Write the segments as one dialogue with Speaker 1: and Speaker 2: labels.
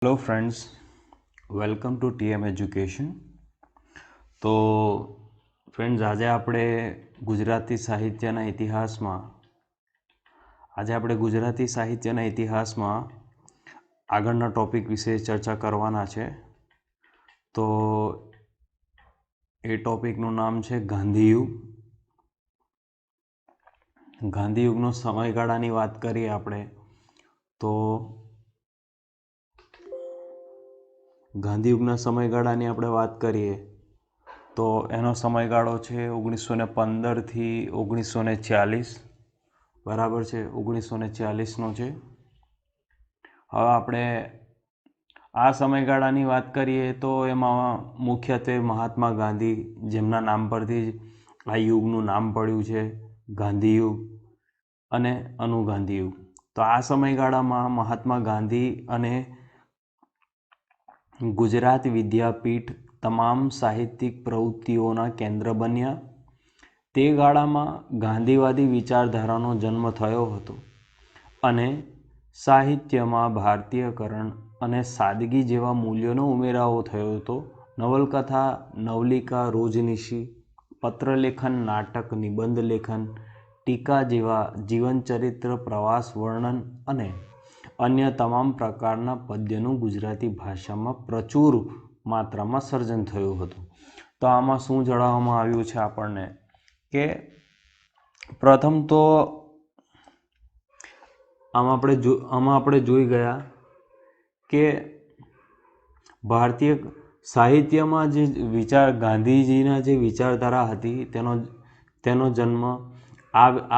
Speaker 1: Hello friends, welcome to TM education. તો friends, આજે આપણે ગુજરાતી સાહિત્યના ઇતિહાસમાં આગળના ટોપિક વિશે ચર્ચા કરવાના છે. તો એ ટોપિકનું નામ છે ગાંધીયુગ. ગાંધીયુગનો સમયગાળાની વાત કરીએ આપણે તો ગાંધીયુગના સમયગાળાની આપણે વાત કરીએ તો એનો સમયગાળો છે 1915થી 1940. બરાબર છે, 1940નો છે. હવે આપણે આ સમયગાળાની વાત કરીએ તો એમાં મુખ્યત્વે મહાત્મા ગાંધી, જેમના નામ પરથી જ આ યુગનું નામ પડ્યું છે, ગાંધીયુગ અને અનુગાંધીયુગ. તો આ સમયગાળામાં મહાત્મા ગાંધી અને ગુજરાત વિદ્યાપીઠ તમામ સાહિત્યિક પ્રવૃત્તિઓના કેન્દ્ર બન્યા. તે ગાળામાં ગાંધીવાદી વિચારધારાનો જન્મ થયો હતો અને સાહિત્યમાં ભારતીયકરણ અને સાદગી જેવા મૂલ્યોનો ઉમેરાવો થયો હતો. નવલકથા, નવલિકા, રોજનીશી, પત્રલેખન, નાટક, નિબંધ લેખન, ટીકા જેવા જીવનચરિત્ર, પ્રવાસ વર્ણન અને અન્ય તમામ પ્રકારના પદ્યનું ગુજરાતી ભાષામાં પ્રચુર માત્રામાં સર્જન થયું હતું. તો આમાં શું જણાવવામાં આવ્યું છે આપણને કે પ્રથમ તો આમાં આપણે જોઈ ગયા કે ભારતીય સાહિત્યમાં જે ગાંધીજીના જે વિચારધારા હતી તેનો જન્મ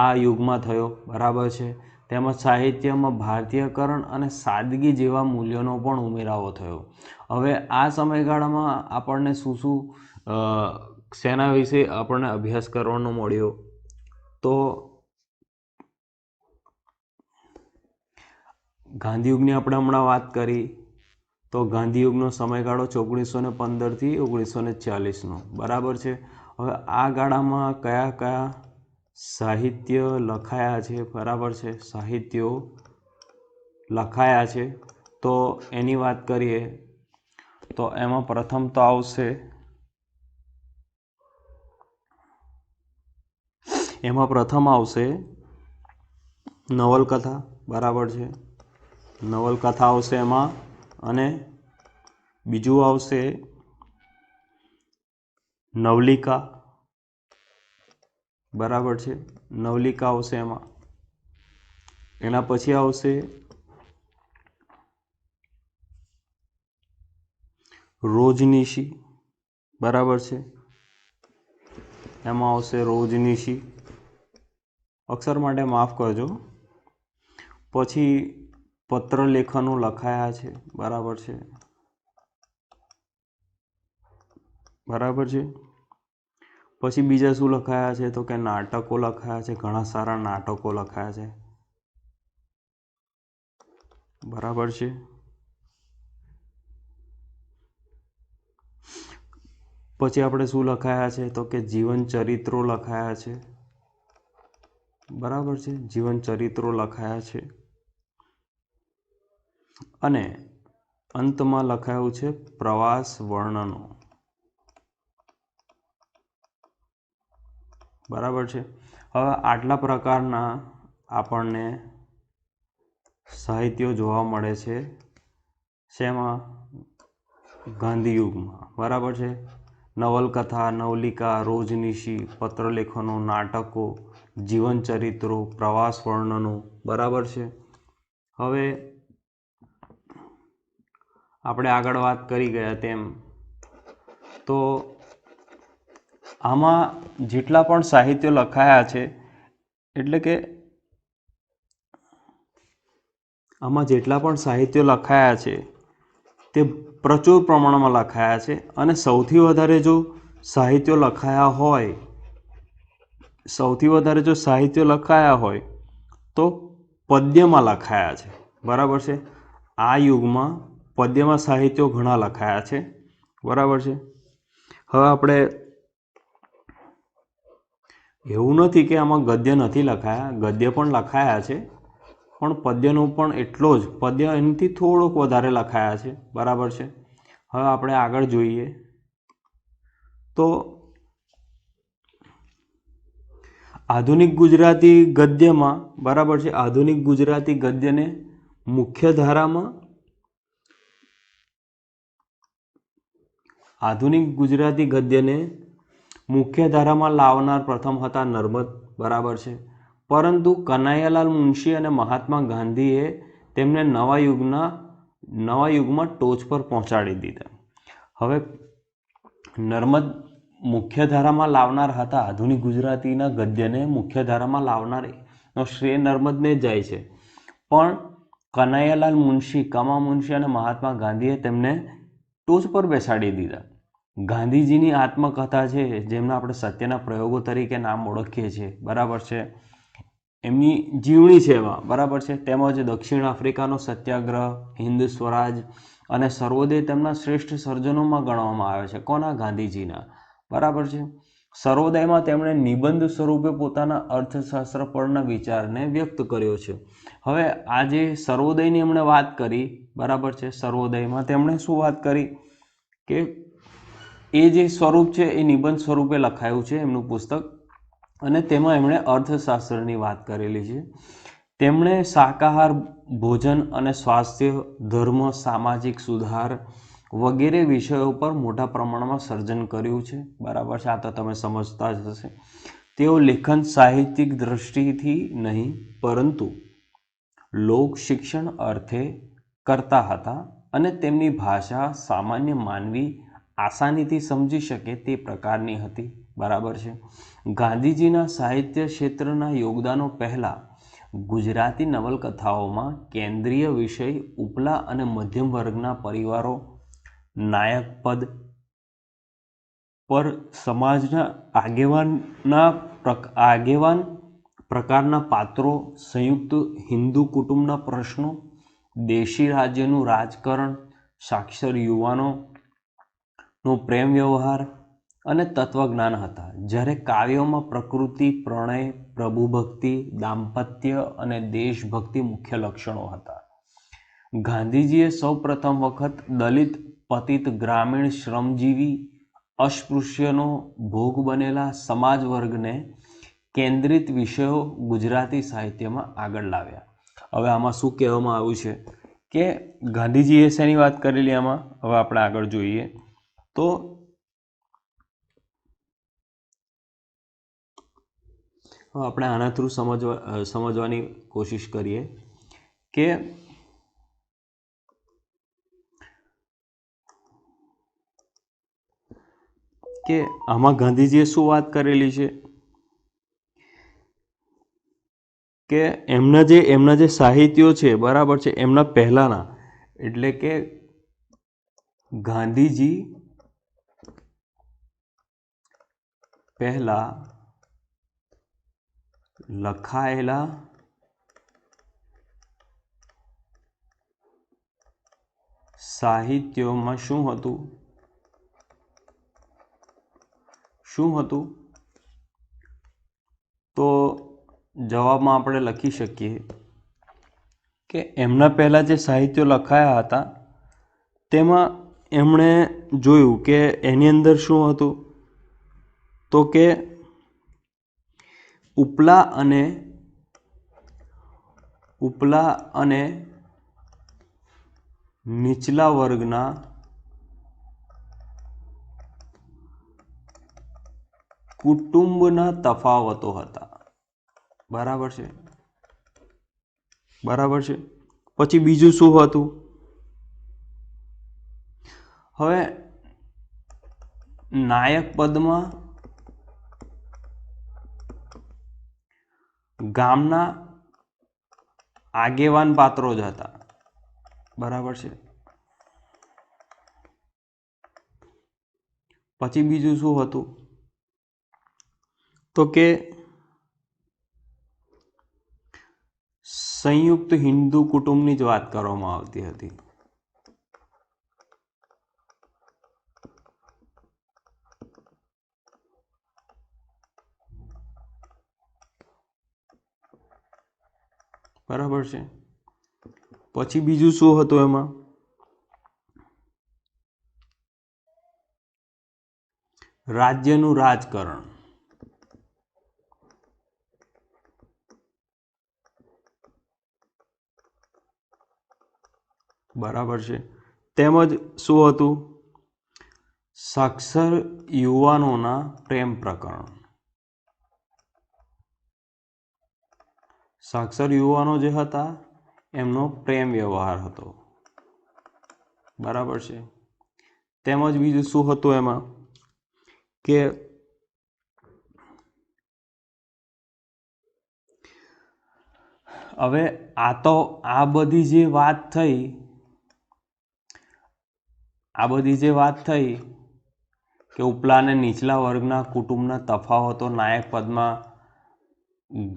Speaker 1: આ યુગમાં થયો. બરાબર છે. તેમજ સાહિત્યમાં ભારતીયકરણ અને સાદગી જેવા મૂલ્યોનો પણ ઉમેરાવો થયો. હવે આ સમયગાળામાં આપણને શેના વિશે આપણને અભ્યાસ કરવાનો મળ્યો તો ગાંધીયુગની આપણે હમણાં વાત કરી તો ગાંધીયુગનો સમયગાળો 1915થી 1940નો. બરાબર છે. હવે આ ગાળામાં કયા કયા સાહિત્ય લખાયા છે? બરાબર છે, સાહિત્યો લખાયા છે. તો એની વાત કરીએ તો એમાં પ્રથમ તો આવશે નવલકથા. બરાબર છે, નવલકથા આવશે એમાં. અને બીજું આવશે નવલિકા. બરાબર છે, નવલિકા આવશે એમાં. એના પછી આવશે રોજનીશી. બરાબર છે, એમાં આવશે રોજનીશી. અક્ષર માટે માફ કરજો. પછી પત્ર લેખનો લખાયા છે. બરાબર છે, બરાબર છે. પછી બીજા શું લખાયા છે તો કે નાટકો લખાયા છે. ઘણા સારા નાટકો લખાયા છે. બરાબર છે. પછી આપણે શું લખાયા છે તો કે જીવન ચરિત્રો લખાયા છે. બરાબર છે, જીવન ચરિત્રો લખાયા છે. અને અંતમાં લખાયું છે પ્રવાસ વર્ણનો. બરાબર છે. હવે આટલા પ્રકારના આપણને સાહિત્યો જોવા મળે છે. શેમાં? ગાંધીયુગમાં. બરાબર છે. નવલકથા, નવલિકા, રોજનીશી, પત્રલેખનો, નાટકો, જીવનચરિત્રો, પ્રવાસ વર્ણનો. બરાબર છે. હવે આપણે આગળ વાત કરી ગયા તેમ તો આમાં જેટલા પણ સાહિત્યો લખાયા છે તે પ્રચુર પ્રમાણમાં લખાયા છે. અને સૌથી વધારે જો સાહિત્યો લખાયા હોય તો પદ્યમાં લખાયા છે. બરાબર છે. આ યુગમાં પદ્યમાં સાહિત્યો ઘણા લખાયા છે. બરાબર છે. હવે આપણે એવું નથી કે આમાં ગદ્ય નથી લખાયા, ગદ્ય પણ લખાયા છે. પણ પદ્યનો પણ એટલો જ, પદ્ય એનાથી થોડોક વધારે લખાયા છે, બરાબર છે. હવે આપણે આગળ જોઈએ તો આધુનિક ગુજરાતી ગદ્યમાં, બરાબર છે, આધુનિક ગુજરાતી ગદ્યને મુખ્ય ધારામાં, આધુનિક ગુજરાતી ગદ્યને મુખ્ય ધારામાં લાવનાર પ્રથમ હતા નર્મદ, બરાબર છે. પરંતુ કનૈયાલાલ મુનશી અને મહાત્મા ગાંધીએ તેમને નવા યુગમાં ટોચ પર પહોંચાડી દીધા. હવે નર્મદ મુખ્ય ધારામાં લાવનાર હતા, આધુનિક ગુજરાતીના ગદ્યને મુખ્ય ધારામાં લાવનારનો શ્રેય નર્મદને જાય છે, પણ કનૈયાલાલ મુનશી, કમા મુનશી અને મહાત્મા ગાંધીએ તેમને ટોચ પર બેસાડી દીધા. ગાંધીજીની આત્મકથા છે, જેમને આપણે સત્યના પ્રયોગો તરીકે નામ ઓળખીએ છીએ, બરાબર છે, એમની જીવણી છે એમાં, બરાબર છે. તેમજ દક્ષિણ આફ્રિકાનો સત્યાગ્રહ, હિન્દ સ્વરાજ અને સર્વોદય તેમના શ્રેષ્ઠ સર્જનોમાં ગણવામાં આવે છે. કોના? ગાંધીજીના, બરાબર છે. સર્વોદયમાં તેમણે નિબંધ સ્વરૂપે પોતાના અર્થશાસ્ત્ર પરના વિચારને વ્યક્ત કર્યો છે. હવે આ જે સર્વોદયની એમણે વાત કરી, બરાબર છે, સર્વોદયમાં તેમણે શું વાત કરી કે એ જે સ્વરૂપ છે એ નિબંધ સ્વરૂપે લખાયું છે એમનું પુસ્તક, અને તેમાં એમણે અર્થશાસ્ત્રની વાત કરેલી છે. તેમણે શાકાહાર ભોજન અને સ્વાસ્થ્ય, ધર્મ, સામાજિક સુધાર વગેરે વિષયો પર મોટા પ્રમાણમાં સર્જન કર્યું છે, બરાબર છે. આ તો તમે સમજતા જ હશે. તેઓ લેખન સાહિત્યિક દ્રષ્ટિથી નહીં પરંતુ લોક શિક્ષણ અર્થે કરતા હતા, અને તેમની ભાષા સામાન્ય માનવી આસાનીથી સમજી શકે તે પ્રકારની હતી, બરાબર છે. ગાંધીજીના સાહિત્ય ક્ષેત્રના યોગદાનો પહેલાં ગુજરાતી નવલકથાઓમાં કેન્દ્રીય વિષય ઉપલા અને મધ્યમ વર્ગના પરિવારો, નાયક પદ પર સમાજના આગેવાન પ્રકારના પાત્રો, સંયુક્ત હિન્દુ કુટુંબના પ્રશ્નો, દેશી રાજ્યનું રાજકારણ, સાક્ષર યુવાનોનો પ્રેમ વ્યવહાર અને તત્વજ્ઞાન હતા. જ્યારે કાવ્યોમાં પ્રકૃતિ, પ્રણય, પ્રભુભક્તિ, દાંપત્ય અને દેશભક્તિ મુખ્ય લક્ષણો હતા. ગાંધીજીએ સૌ પ્રથમ વખત દલિત, પતિત, ગ્રામીણ, શ્રમજીવી, અસ્પૃશ્યનો ભોગ બનેલા સમાજ વર્ગને કેન્દ્રિત વિષયો ગુજરાતી સાહિત્યમાં આગળ લાવ્યા. હવે આમાં શું કહેવામાં આવ્યું છે કે ગાંધીજીએ શેની વાત કરેલી આમાં? હવે આપણે આગળ જોઈએ તો આપણે આના થ્રુ સમજવાની કોશિશ કરીએ કે આમાં ગાંધીજીએ શું વાત કરેલી છે કે એમના જે સાહિત્યો છે, બરાબર છે, એમના પહેલાના, એટલે કે ગાંધીજી પહેલા લખાયેલા સાહિત્યોમાં શું હતું? તો જવાબમાં આપણે લખી શકીએ કે એમના પહેલા જે સાહિત્યો લખાયા હતા તેમાં એમણે જોયું કે એની અંદર શું હતું, તો કે ઉપલા અને નીચલા વર્ગના કુટુંબના તફાવતો હતા, બરાબર છે. પછી બીજું શું હતું? હવે નાયક પદમાં ગામના આગેવાન પાત્રો જ હતા, બરાબર છે. પછી બીજું શું હતું? તો કે સંયુક્ત હિન્દુ કુટુંબની જ વાત કરવામાં આવતી હતી. બરાબર છે. પછી બીજું શું હતું એમાં? રાજ્યનું રાજકારણ. બરાબર છે. તેમજ શું હતું? સાક્ષર યુવાનોના પ્રેમ પ્રકરણ. સાક્ષર યુવાનો જે હતા એમનો પ્રેમ વ્યવહાર હતો. બરાબર છે. તેમજ બીજું શું હતું એમાં કે હવે આ બધી જે વાત થઈ કે ઉપલા અને નીચલા વર્ગના કુટુંબના તફાવતો નાયક પદમાં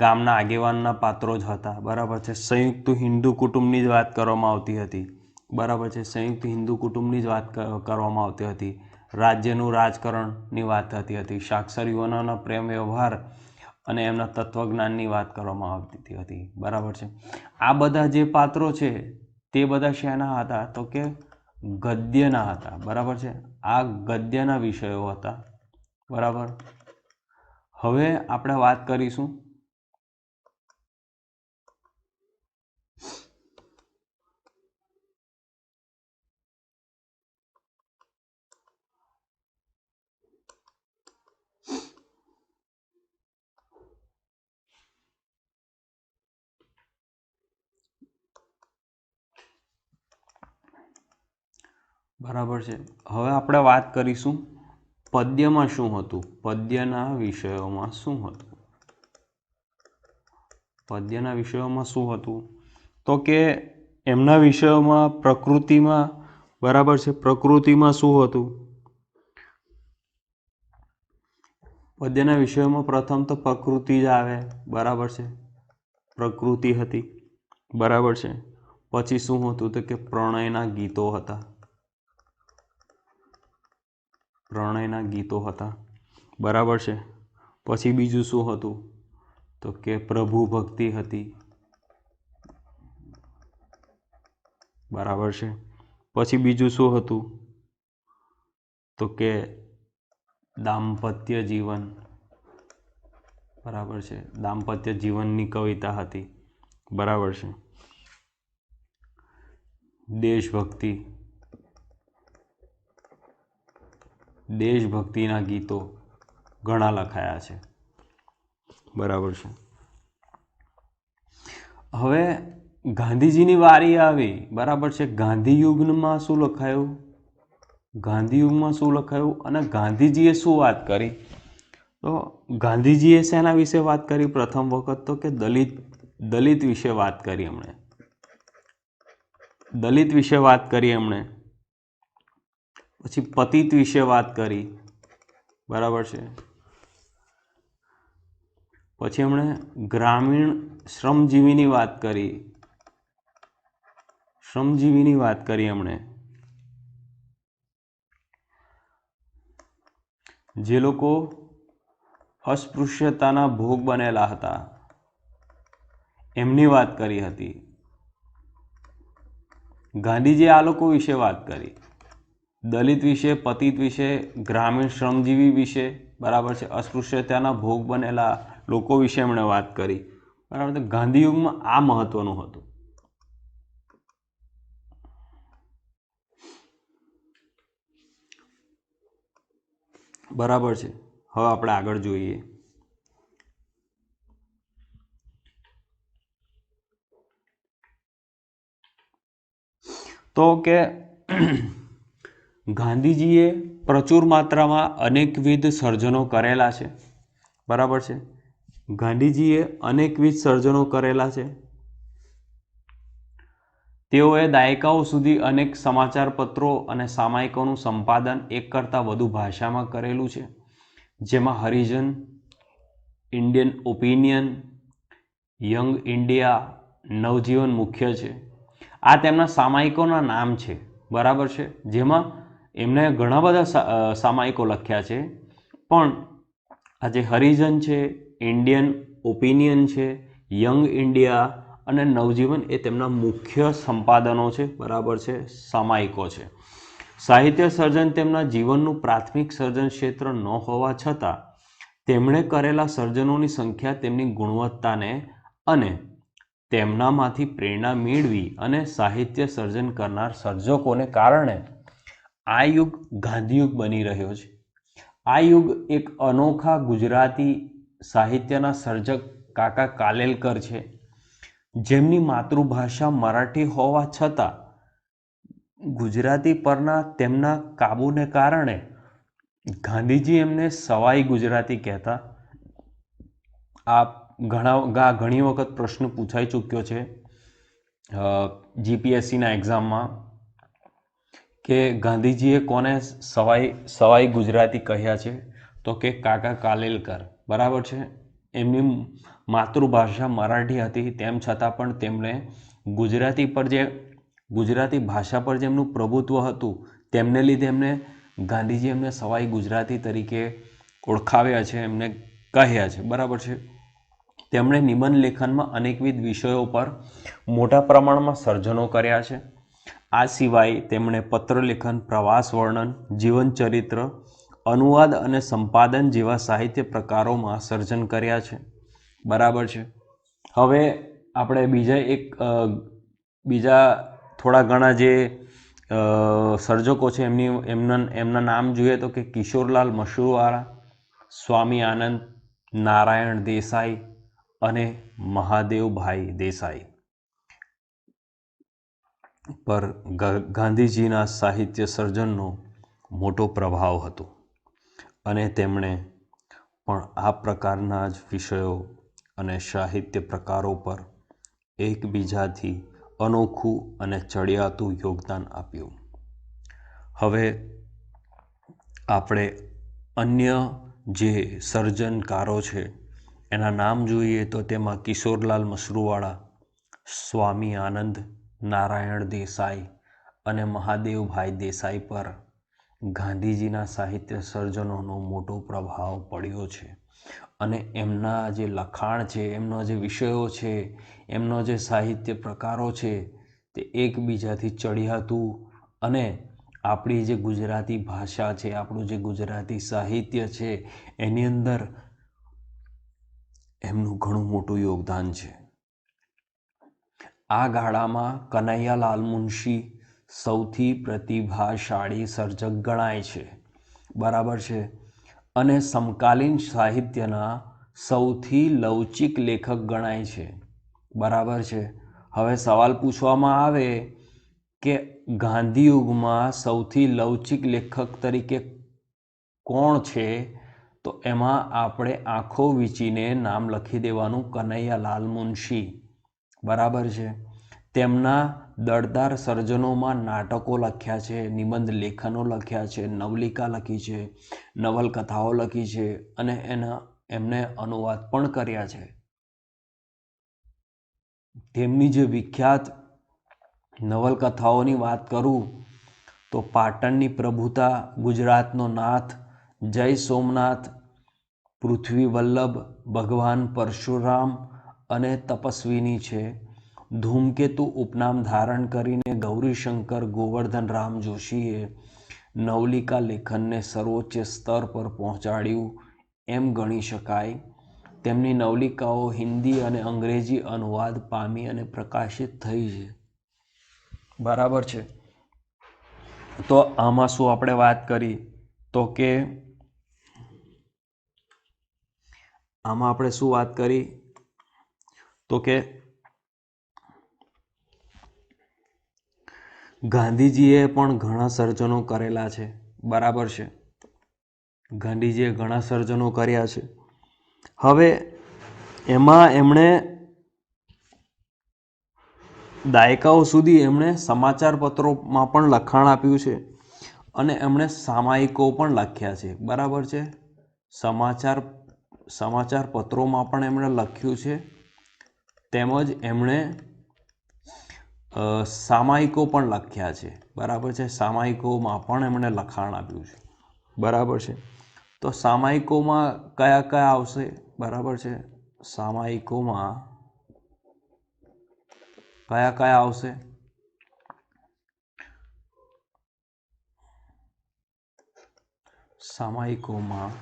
Speaker 1: ગામના આગેવાનના પાત્રો જ હતા. બરાબર છે. સંયુક્ત હિન્દુ કુટુંબની જ વાત કરવામાં આવતી હતી. બરાબર છે. સંયુક્ત હિન્દુ કુટુંબની જ વાત કરવામાં આવતી હતી. રાજ્યનું રાજકારણની વાત થતી હતી. સાક્ષર યુવાનોના પ્રેમ વ્યવહાર અને એમના તત્વજ્ઞાનની વાત કરવામાં આવતી હતી. બરાબર છે. આ બધા જે પાત્રો છે તે બધા શેના હતા? તો કે ગદ્યના હતા. બરાબર છે. આ ગદ્યના વિષયો હતા. બરાબર. હવે આપણે વાત કરીશું બરાબર છે. હવે આપણે વાત કરીશું પદ્યમાં શું હતું. પદ્યના વિષયોમાં શું હતું? પદ્યના વિષયોમાં શું હતું? તો કે એમના વિષયોમાં પ્રકૃતિમાં, બરાબર છે, પ્રકૃતિમાં શું હતું? પદ્યના વિષયોમાં પ્રથમ તો પ્રકૃતિ જ આવે. બરાબર છે. પ્રકૃતિ હતી. બરાબર છે. પછી શું હતું? તો કે પ્રણયના ગીતો હતા. પ્રણયના ગીતો હતા. બરાબર છે. પછી બીજું શું હતું? તો કે પ્રભુ ભક્તિ હતી. બરાબર છે. પછી બીજું શું હતું? તો કે દાંપત્ય જીવન. બરાબર છે. દાંપત્ય જીવનની કવિતા હતી. બરાબર છે. દેશભક્તિ, દેશભક્તિના ગીતો ઘણા લખાયા છે. બરાબર છે. હવે ગાંધીજીની વારી આવી. બરાબર છે. ગાંધીયુગમાં શું લખાયું? ગાંધીયુગમાં શું લખાયું અને ગાંધીજીએ શું વાત કરી? તો ગાંધીજીએ શેના વિશે વાત કરી? પ્રથમ વખત તો કે દલિત વિશે વાત કરી એમણે. દલિત વિશે વાત કરી એમણે. પછી પતિત વિશે વાત કરી. બરાબર છે. પછી એમણે ગ્રામીણ શ્રમજીવીની વાત કરી. શ્રમજીવીની વાત કરી એમણે, જે લોકો અસ્પૃશ્યતાના ભોગ બનેલા હતા એમની વાત કરી હતી. ગાંધીજીએ આ લોકો વિશે વાત કરી. દલિત વિશે, પતિત વિશે, ગ્રામીણ શ્રમજીવી વિશે, બરાબર છે, અસ્પૃશ્યતાના ભોગ બનેલા લોકો વિશે એમણે વાત કરી. બરાબર. તો ગાંધીયુગમાં આ મહત્વનું હતું. બરાબર છે. હવે આપણે આગળ જોઈએ. તો કે ગાંધીજીએ પ્રચુર માત્રામાં અનેકવિધ સર્જનો કરેલા છે. બરાબર છે. ગાંધીજીએ અનેકવિધ સર્જનો કરેલા છે. તેઓએ દાયકાઓ સુધી અનેક સમાચાર પત્રો અને સામાયિકોનું સંપાદન એક કરતાં વધુ ભાષામાં કરેલું છે. જેમાં હરિજન, ઇન્ડિયન ઓપિનિયન, યંગ ઇન્ડિયા, નવજીવન મુખ્ય છે. આ તેમના સામાયિકોના નામ છે. બરાબર છે. જેમાં એમણે ઘણા બધા સામાયિકો લખ્યા છે. પણ આ જે હરિજન છે, ઇન્ડિયન ઓપિનિયન છે, યંગ ઇન્ડિયા અને નવજીવન એ તેમના મુખ્ય સંપાદનો છે, બરાબર છે, સામાયિકો છે. સાહિત્ય સર્જન તેમના જીવનનું પ્રાથમિક સર્જન ક્ષેત્ર ન હોવા છતાં તેમણે કરેલા સર્જનોની સંખ્યા તેમની ગુણવત્તાને અને તેમનામાંથી પ્રેરણા મેળવી અને સાહિત્ય સર્જન કરનાર સર્જકોને કારણે આ યુગ ગાંધીયુગ બની રહ્યો છે. આ યુગ એક અનોખા ગુજરાતી સાહિત્યના સર્જક કાકા કાલેલકર છે, જેમની માતૃભાષા મરાઠી હોવા છતાં ગુજરાતી પરના તેમના કાબૂને કારણે ગાંધીજી એમને સવાઈ ગુજરાતી કહેતા. આ ઘણી વખત પ્રશ્ન પૂછાઈ ચૂક્યો છે જીપીએસસીના એક્ઝામમાં કે ગાંધીજીએ કોને સવાઈ ગુજરાતી કહ્યા છે, તો કે કાકા કાલેલકર, બરાબર છે. એમની માતૃભાષા મરાઠી હતી, તેમ છતાં પણ તેમણે ગુજરાતી ભાષા પર જેમનું પ્રભુત્વ હતું તેમને લીધે ગાંધીજી એમને સવાઈ ગુજરાતી તરીકે ઓળખાવ્યા છે, એમને કહ્યા છે, બરાબર છે. તેમણે નિબંધ લેખનમાં અનેકવિધ વિષયો પર મોટા પ્રમાણમાં સર્જનો કર્યા છે. આ સિવાય તેમણે પત્રલેખન, પ્રવાસ વર્ણન, જીવનચરિત્ર, અનુવાદ અને સંપાદન જેવા સાહિત્ય પ્રકારોમાં સર્જન કર્યા છે, બરાબર છે. હવે આપણે બીજા થોડા ઘણા જે સર્જકો છે એમના નામ જોઈએ તો કે કિશોરલાલ મશરૂવાલા, સ્વામી આનંદ, નારાયણ દેસાઈ અને મહાદેવભાઈ દેસાઈ પર ગાંધીજીના સાહિત્ય સર્જનનો મોટો પ્રભાવ હતો અને તેમણે પણ આ પ્રકારના જ વિષયો અને સાહિત્ય પ્રકારો પર એકબીજાથી અનોખું અને ચડિયાતું યોગદાન આપ્યું. હવે આપણે અન્ય જે સર્જનકારો છે એના નામ જોઈએ તો તેમાં કિશોરલાલ મશરૂવાલા, સ્વામી આનંદ, નારાયણ દેસાઈ અને મહાદેવભાઈ દેસાઈ પર ગાંધીજીના સાહિત્ય સર્જનોનો મોટો પ્રભાવ પડ્યો છે અને એમના જે લખાણ છે, એમનો જે વિષયો છે, એમનો જે સાહિત્ય પ્રકારો છે તે એકબીજાથી ચડિયાતું અને આપણી જે ગુજરાતી ભાષા છે, આપણું જે ગુજરાતી સાહિત્ય છે એની અંદર એમનું ઘણું મોટું યોગદાન છે. આ ગાળામાં કનૈયાલાલ મુનશી સૌથી પ્રતિભાશાળી સર્જક ગણાય છે, બરાબર છે, અને સમકાલીન સાહિત્યના સૌથી લવચિક લેખક ગણાય છે, બરાબર છે. હવે સવાલ પૂછવામાં આવે કે ગાંધીયુગમાં સૌથી લવચિક લેખક તરીકે કોણ છે, તો એમાં આપણે આંખો વીંચીને નામ લખી દેવાનું કનૈયાલાલ મુનશી, બરાબર છે. તેમના દળદાર સર્જનોમાં નાટકો લખ્યા છે, નિબંધ લેખનો લખ્યા છે, નવલિકા લખી છે, નવલકથાઓ લખી છે અને એમને અનુવાદ પણ કર્યા છે. તેમની જે વિખ્યાત નવલકથાઓની વાત કરું તો પાટણની પ્રભુતા, ગુજરાતનો નાથ, જય સોમનાથ, પૃથ્વી વલ્લભ, ભગવાન પરશુરામ અને તપસ્વીની છે. ધૂમકેતુ ઉપનામ ધારણ કરીને ગૌરીશંકર ગોવર્ધન રામ જોશીએ નવલિકા લેખનને સર્વોચ્ચ સ્તર પર પહોંચાડ્યું એમ ગણી શકાય. તેમની નવલિકાઓ હિન્દી અને અંગ્રેજી અનુવાદ પામી અને પ્રકાશિત થઈ છે, બરાબર છે. તો આમાં શું આપણે વાત કરી તો કે ગાંધીજીએ પણ ઘણા સર્જનો કરેલા છે, બરાબર છે. ગાંધીજીએ ઘણા સર્જનો કર્યા છે. હવે એમાં એમણે દાયકાઓ સુધી એમણે સમાચાર પત્રોમાં પણ લખાણ આપ્યું છે અને એમણે સામાયિકો પણ લખ્યા છે, બરાબર છે. સમાચાર પત્રોમાં પણ એમણે લખ્યું છે, તેમજ એમણે સામાયિકો પણ લખ્યા છે, બરાબર છે. સામાયિકોમાં પણ એમણે લખાણ આપ્યું છે, બરાબર છે. તો સામાયિકોમાં કયા કયા આવશે, બરાબર છે. સામાયિકોમાં કયા કયા આવશે? સામાયિકોમાં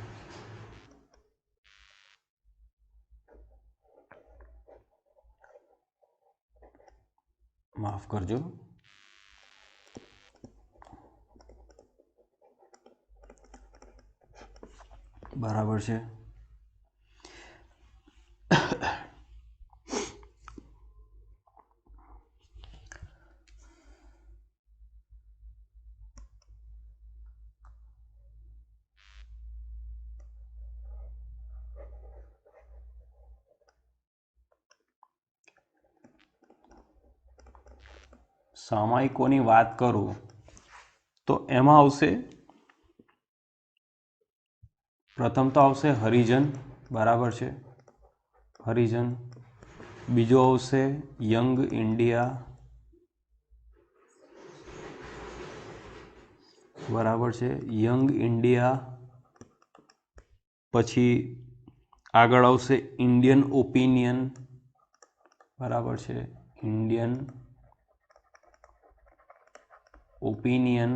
Speaker 1: માફ કરજો, બરાબર છે. સામાયિકોની વાત કરું તો એમાં આવશે, પ્રથમ તો આવશે હરિજન, બરાબર છે, હરિજન. બીજો આવશે યંગ ઇન્ડિયા, બરાબર છે, યંગ ઇન્ડિયા. પછી આગળ આવશે ઇન્ડિયન ઓપિનિયન, બરાબર છે, ઇન્ડિયન ઓપિનિયન,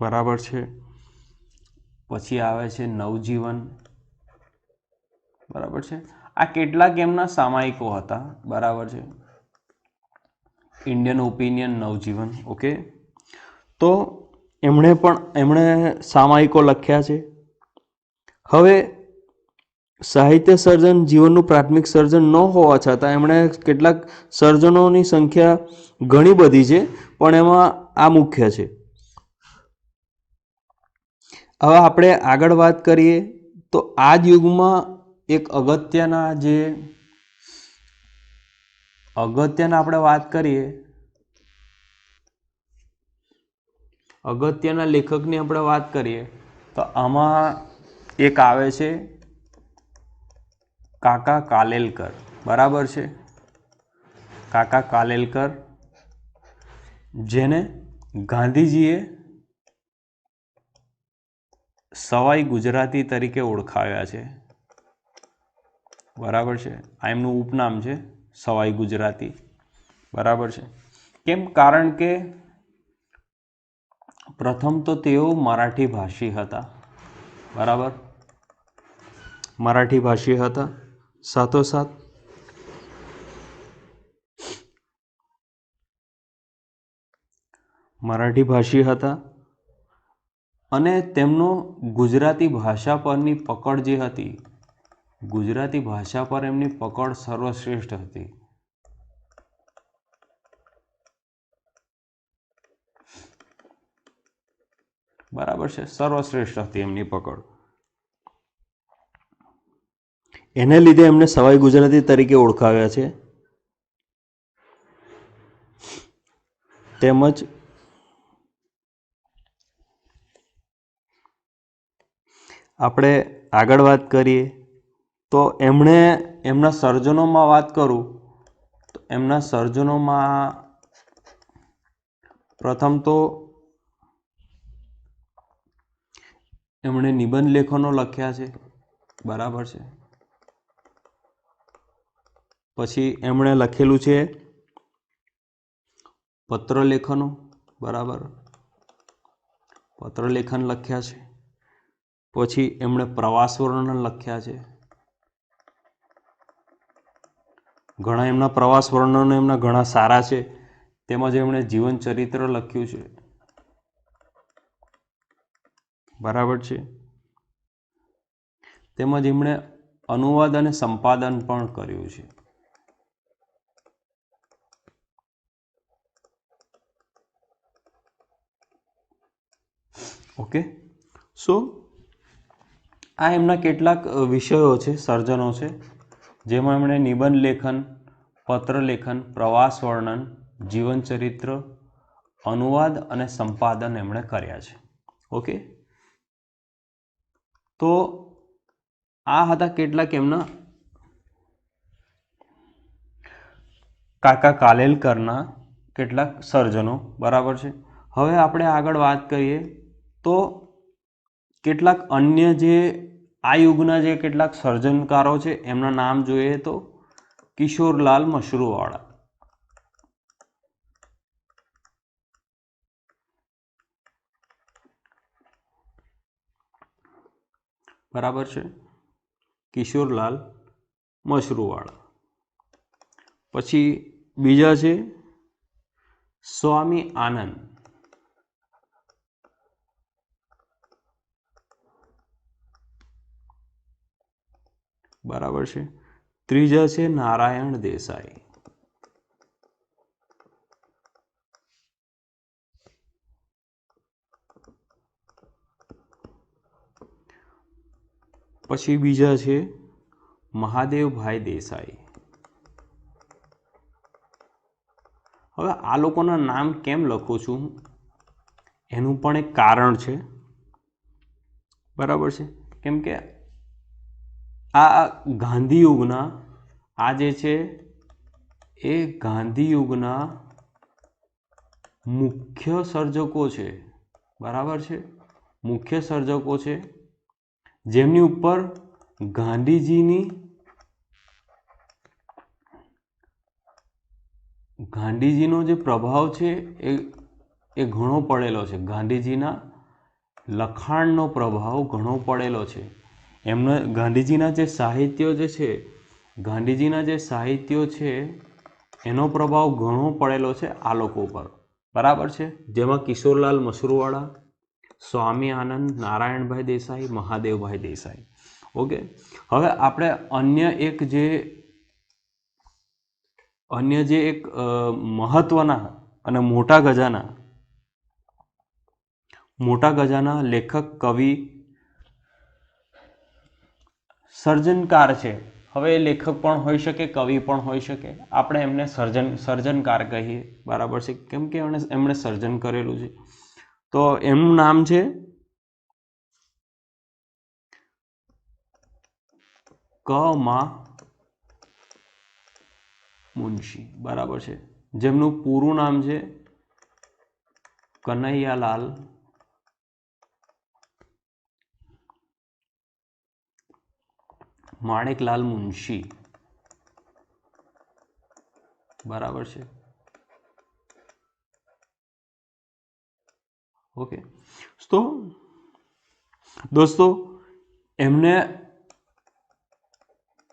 Speaker 1: બરાબર છે. પછી આવે છે નવજીવન, બરાબર છે. આ કેટલાક એમના સામાયિકો હતા, બરાબર છે, ઇન્ડિયન ઓપિનિયન, નવજીવન. ઓકે, તો એમણે સામાયિકો લખ્યા છે. હવે સાહિત્ય સર્જન જીવનનું પ્રાથમિક સર્જન ન હોવા છતાં એમણે કેટલાક સર્જનોની સંખ્યા ઘણી બધી છે, પણ એમાં આ મુખ્ય છે. હવે આપણે આગળ વાત કરીએ તો આ જ યુગમાં એક અગત્યના આપણે વાત કરીએ, અગત્યના લેખકની આપણે વાત કરીએ તો આમાં એક આવે છે કાકા કાલેલકર, બરાબર છે, કાકા કાલેલકર, જેને ગાંધીજીએ સવાઈ ગુજરાતી તરીકે ઓળખાવ્યા છે, બરાબર છે. આ એમનું ઉપનામ છે, સવાઈ ગુજરાતી, બરાબર છે. કેમ? કારણ કે પ્રથમ તો તેઓ મરાઠી ભાષી હતા, બરાબર, મરાઠી ભાષી હતા. સાથોસાથ મરાઠી ભાષી હતા અને તેમનો ગુજરાતી ભાષા પરની પકડ જે હતી, ગુજરાતી ભાષા પર એમની પકડ સર્વશ્રેષ્ઠ હતી. બરાબર છે, સર્વશ્રેષ્ઠ હતી એમની પકડ. એને લીધે એમને સવાઈ ગુજરાતી તરીકે ઓળખાવ્યા છે. તેમજ આપણે આગળ વાત કરીએ તો એમના સર્જનોમાં વાત કરું તો એમના સર્જનોમાં પ્રથમ તો એમણે નિબંધ લેખનો લખ્યા છે, બરાબર છે. પછી એમણે લખેલું છે પત્રલેખનો, બરાબર, પત્રલેખન લખ્યા છે. પછી એમણે પ્રવાસ વર્ણન લખ્યા છે, ઘણા એમના પ્રવાસ વર્ણનો એમના ઘણા સારા છે. તેમજ એમણે જીવન ચરિત્ર લખ્યું છે, બરાબર છે. તેમજ એમણે અનુવાદ અને સંપાદન પણ કર્યું છે. ઓકે, સો આ એમના કેટલાક વિષયો છે, સર્જનો છે, જેમાં એમણે નિબંધ લેખન, પત્ર લેખન, પ્રવાસ વર્ણન, જીવન ચરિત્ર, અનુવાદ અને સંપાદન એમણે કર્યા છે. ઓકે, તો આ હતા કેટલાક એમના કાકા કાલેલકરના કેટલાક સર્જનો, બરાબર છે. હવે આપણે આગળ વાત કરીએ તો કેટલાક અન્ય જે આ યુગના જે કેટલાક સર્જનકારો છે એમના નામ જોઈએ તો કિશોરલાલ મશરૂવાળા, बराबर है, किशोरलाल मशरूवाड़ा। पछी बीजा है स्वामी आनंद, बराबर है। त्रीजा है नारायण देसाई। पछी बीजा है महादेव भाई देसाई। हवे आ लोकोना नाम केम लखुं छुं एनुं पण एक कारण छे, बराबर है। केम के आ गांधी युगना आ जे छे ए गांधी युगना मुख्य सर्जको छे, बराबर है। मुख्य सर्जको छे जेमनी उपर गांधीजीनो जे प्रभाव छे ए घणो पड़ेलो छे। गांधीजीना लखाणनो प्रभाव घणो पड़ेलो छे। एमने गांधीजीना जे साहित्यो जे छे, गांधीजीना जे साहित्यो छे एनो प्रभाव घणो पड़ेलो छे आ लोको पर, बराबर है। जेमां किशोरलाल मशरूवाड़ा, स्वामी आनंद, नारायण भाई देसाई, महादेव भाई देसाई। ओके, हवे आपणे अन्य जे एक महत्वना अने मोटा गजाना लेखक, कवि, सर्जनकार छे। हवे लेखक पण होई शके, कवि पण होई शके, आपणे एमने सर्जनकार कहीए, बराबर छे, केम के एमणे सर्जन करेलुं छे। तो एमनुं नाम छे क मा मुंशी, बराबर है। जेमनुं पूरुं नाम छे कन्हैयालाल माणिकलाल मुंशी, बराबर है। ओके, तो दोस्तों एमने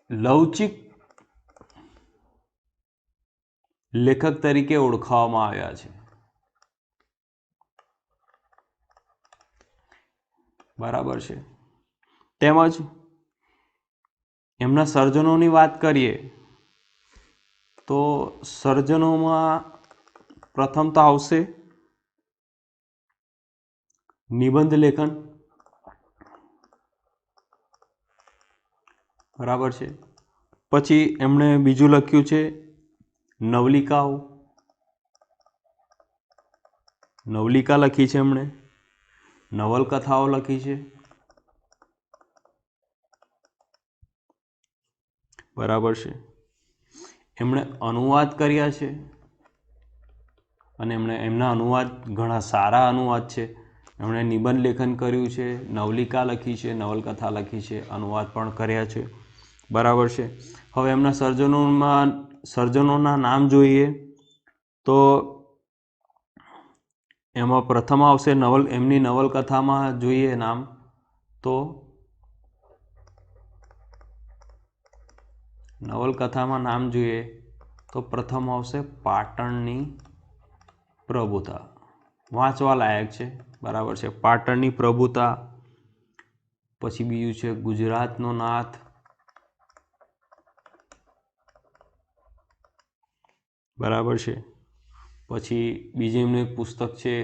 Speaker 1: लवचिक लेखक तरीके ओळखवामां आव्या छे, बराबर है। तेमज एमना सर्जनोनी वात करीए तो सर्जनोमां प्रथम तो आवशे निबंध लेखन, बराबर है। पछी एमणे बीजुं लख्युं छे नवलिकाओ, नवलिका लखी छे एमणे, नवलकथाओ लखी छे, बराबर है। एमणे अनुवाद कर्या छे अने एमना अनुवाद घणा सारा अनुवाद छे। एमणे निबंध लेखन कर्युं छे, नवलिका लखी छे, नवलकथा लखी छे, अनुवाद पण कर्या छे, बराबर है। हवे एमना सर्जनोना नाम जोईए तो एमां प्रथम आवशे एमनी नवलकथामां जोईए नाम तो नवलकथामां नाम जोईए तो प्रथम आवशे पाटणनी प्रभुता, वांचवा लायक छे, बराबर है। पाटणनी प्रभुता, पछी बीजुं छे गुजरातनो नाथ, बराबर है। पछी बीजी एमनुं एक पुस्तक छे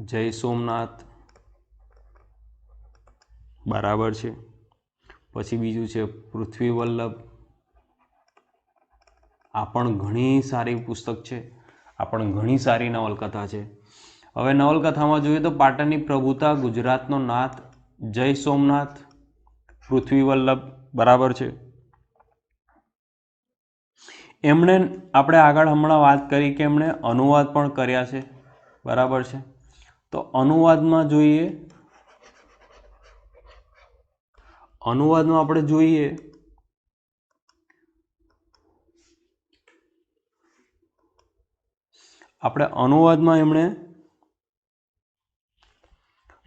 Speaker 1: जय सोमनाथ, बराबर है। पछी बीजुं छे पृथ्वी वल्लभ, आ पण घणी सारी पुस्तक छे, आ पण घणी सारी नवलकथा छे। हवे नवलकथामां जोईए तो पाटणनी प्रभुता, गुजरातनो नाथ, जय सोमनाथ, पृथ्वी वल्लभ, बराबर है। एमणे आपणे आगळ हमणां वात करी के एमणे अनुवाद पण कर्या छे, बराबर है। तो अनुवादमां जोईए, अनुवादमां आपणे जोईए આપણે अनुवादमां એમણે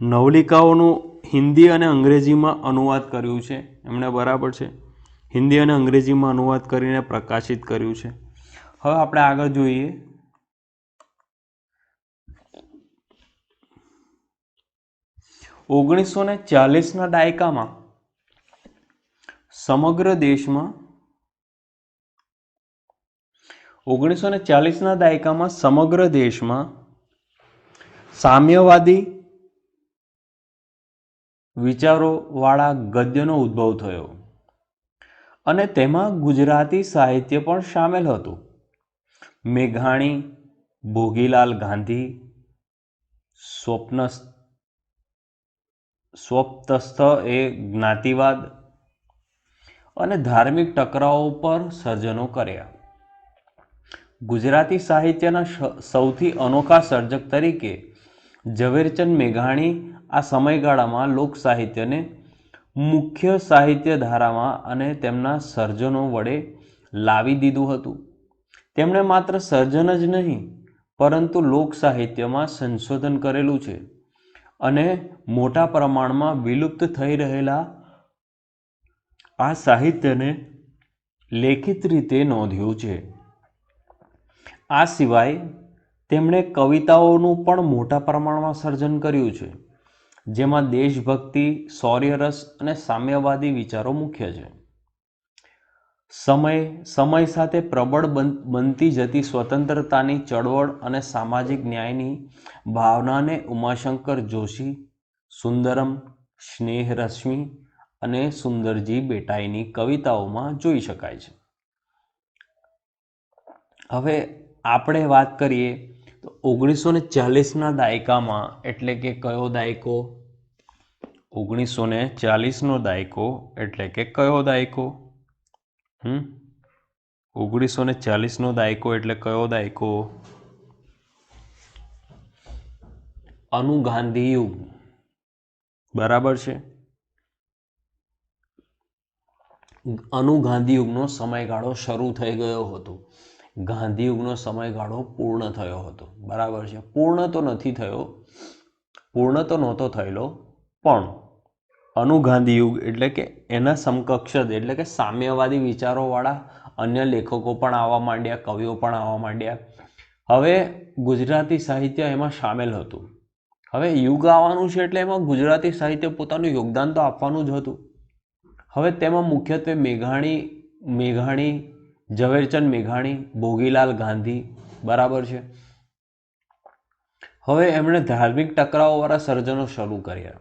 Speaker 1: નવલિકાઓનું હિન્દી અને અંગ્રેજીમાં અનુવાદ કર્યું છે એમણે, બરાબર છે. હિન્દી અને અંગ્રેજીમાં અનુવાદ કરીને પ્રકાશિત કર્યું છે. હવે આપણે આગળ જોઈએ. 1940ના દાયકામાં સમગ્ર દેશમાં 1940ના દાયકામાં સમગ્ર દેશમાં સામ્યવાદી વિચારોવાળા ગદ્યનો ઉદ્ભવ થયો અને તેમાં ગુજરાતી સાહિત્ય પણ સામેલ હતું. મેઘાણી, ભોગીલાલ ગાંધી, સ્વપ્નસ્થ એ જ્ઞાતિવાદ અને ધાર્મિક ટકરાવો પર સર્જનો કર્યા. ગુજરાતી સાહિત્યના સૌથી અનોખા સર્જક તરીકે ઝવેરચંદ મેઘાણી આ સમયગાળામાં લોક સાહિત્યને મુખ્ય સાહિત્ય ધારામાં અને તેમના સર્જનો વડે લાવી દીધું હતું. તેમણે માત્ર સર્જન જ નહીં પરંતુ લોક સાહિત્યમાં સંશોધન કરેલું છે અને મોટા પ્રમાણમાં વિલુપ્ત થઈ રહેલા આ સાહિત્યને લેખિત રીતે નોંધ્યું છે. આ સિવાય તેમણે કવિતાઓનું પણ મોટા પ્રમાણમાં સર્જન કર્યું છે, જેમાં દેશભક્તિ, શૌર્યરસ અને સામ્યવાદી વિચારો મુખ્ય છે. સમય સાથે પ્રબળ બનતી જતી સ્વતંત્રતાની ચળવળ અને સામાજિક ન્યાયની ભાવનાને ઉમાશંકર જોશી, સુંદરમ, સ્નેહરશ્મિ અને સુંદરજી બેટાઈની કવિતાઓમાં જોઈ શકાય છે. હવે આપણે વાત કરીએ તો 1940ના દાયકામાં, એટલે કે કયો દાયકો? 1940નો દાયકો એટલે કે કયો દાયકો? 1940નો દાયકો એટલે કયો દાયકો? અનુગાંધી યુગ, બરાબર છે. અનુગાંધી યુગનો સમયગાળો શરૂ થઈ ગયો હતો. ગાંધી યુગનો સમયગાળો પૂર્ણ થયો હતો, બરાબર છે. પૂર્ણ તો નહોતો થયેલો, પણ અનુગાંધી યુગ એટલે કે એના સમકક્ષ એટલે કે સામ્યવાદી વિચારોવાળા અન્ય લેખકો પણ આવવા માંડ્યા, કવિઓ પણ આવવા માંડ્યા. હવે ગુજરાતી સાહિત્ય એમાં સામેલ હતું. હવે યુગ આવવાનું છે એટલે એમાં ગુજરાતી સાહિત્ય પોતાનું યોગદાન તો આપવાનું જ હતું. હવે તેમાં મુખ્યત્વે મેઘાણી, ઝવેરચંદ મેઘાણી, ભોગીલાલ ગાંધી, બરાબર છે. હવે એમણે ધાર્મિક ટકરાવોવાળા સર્જનો શરૂ કર્યા.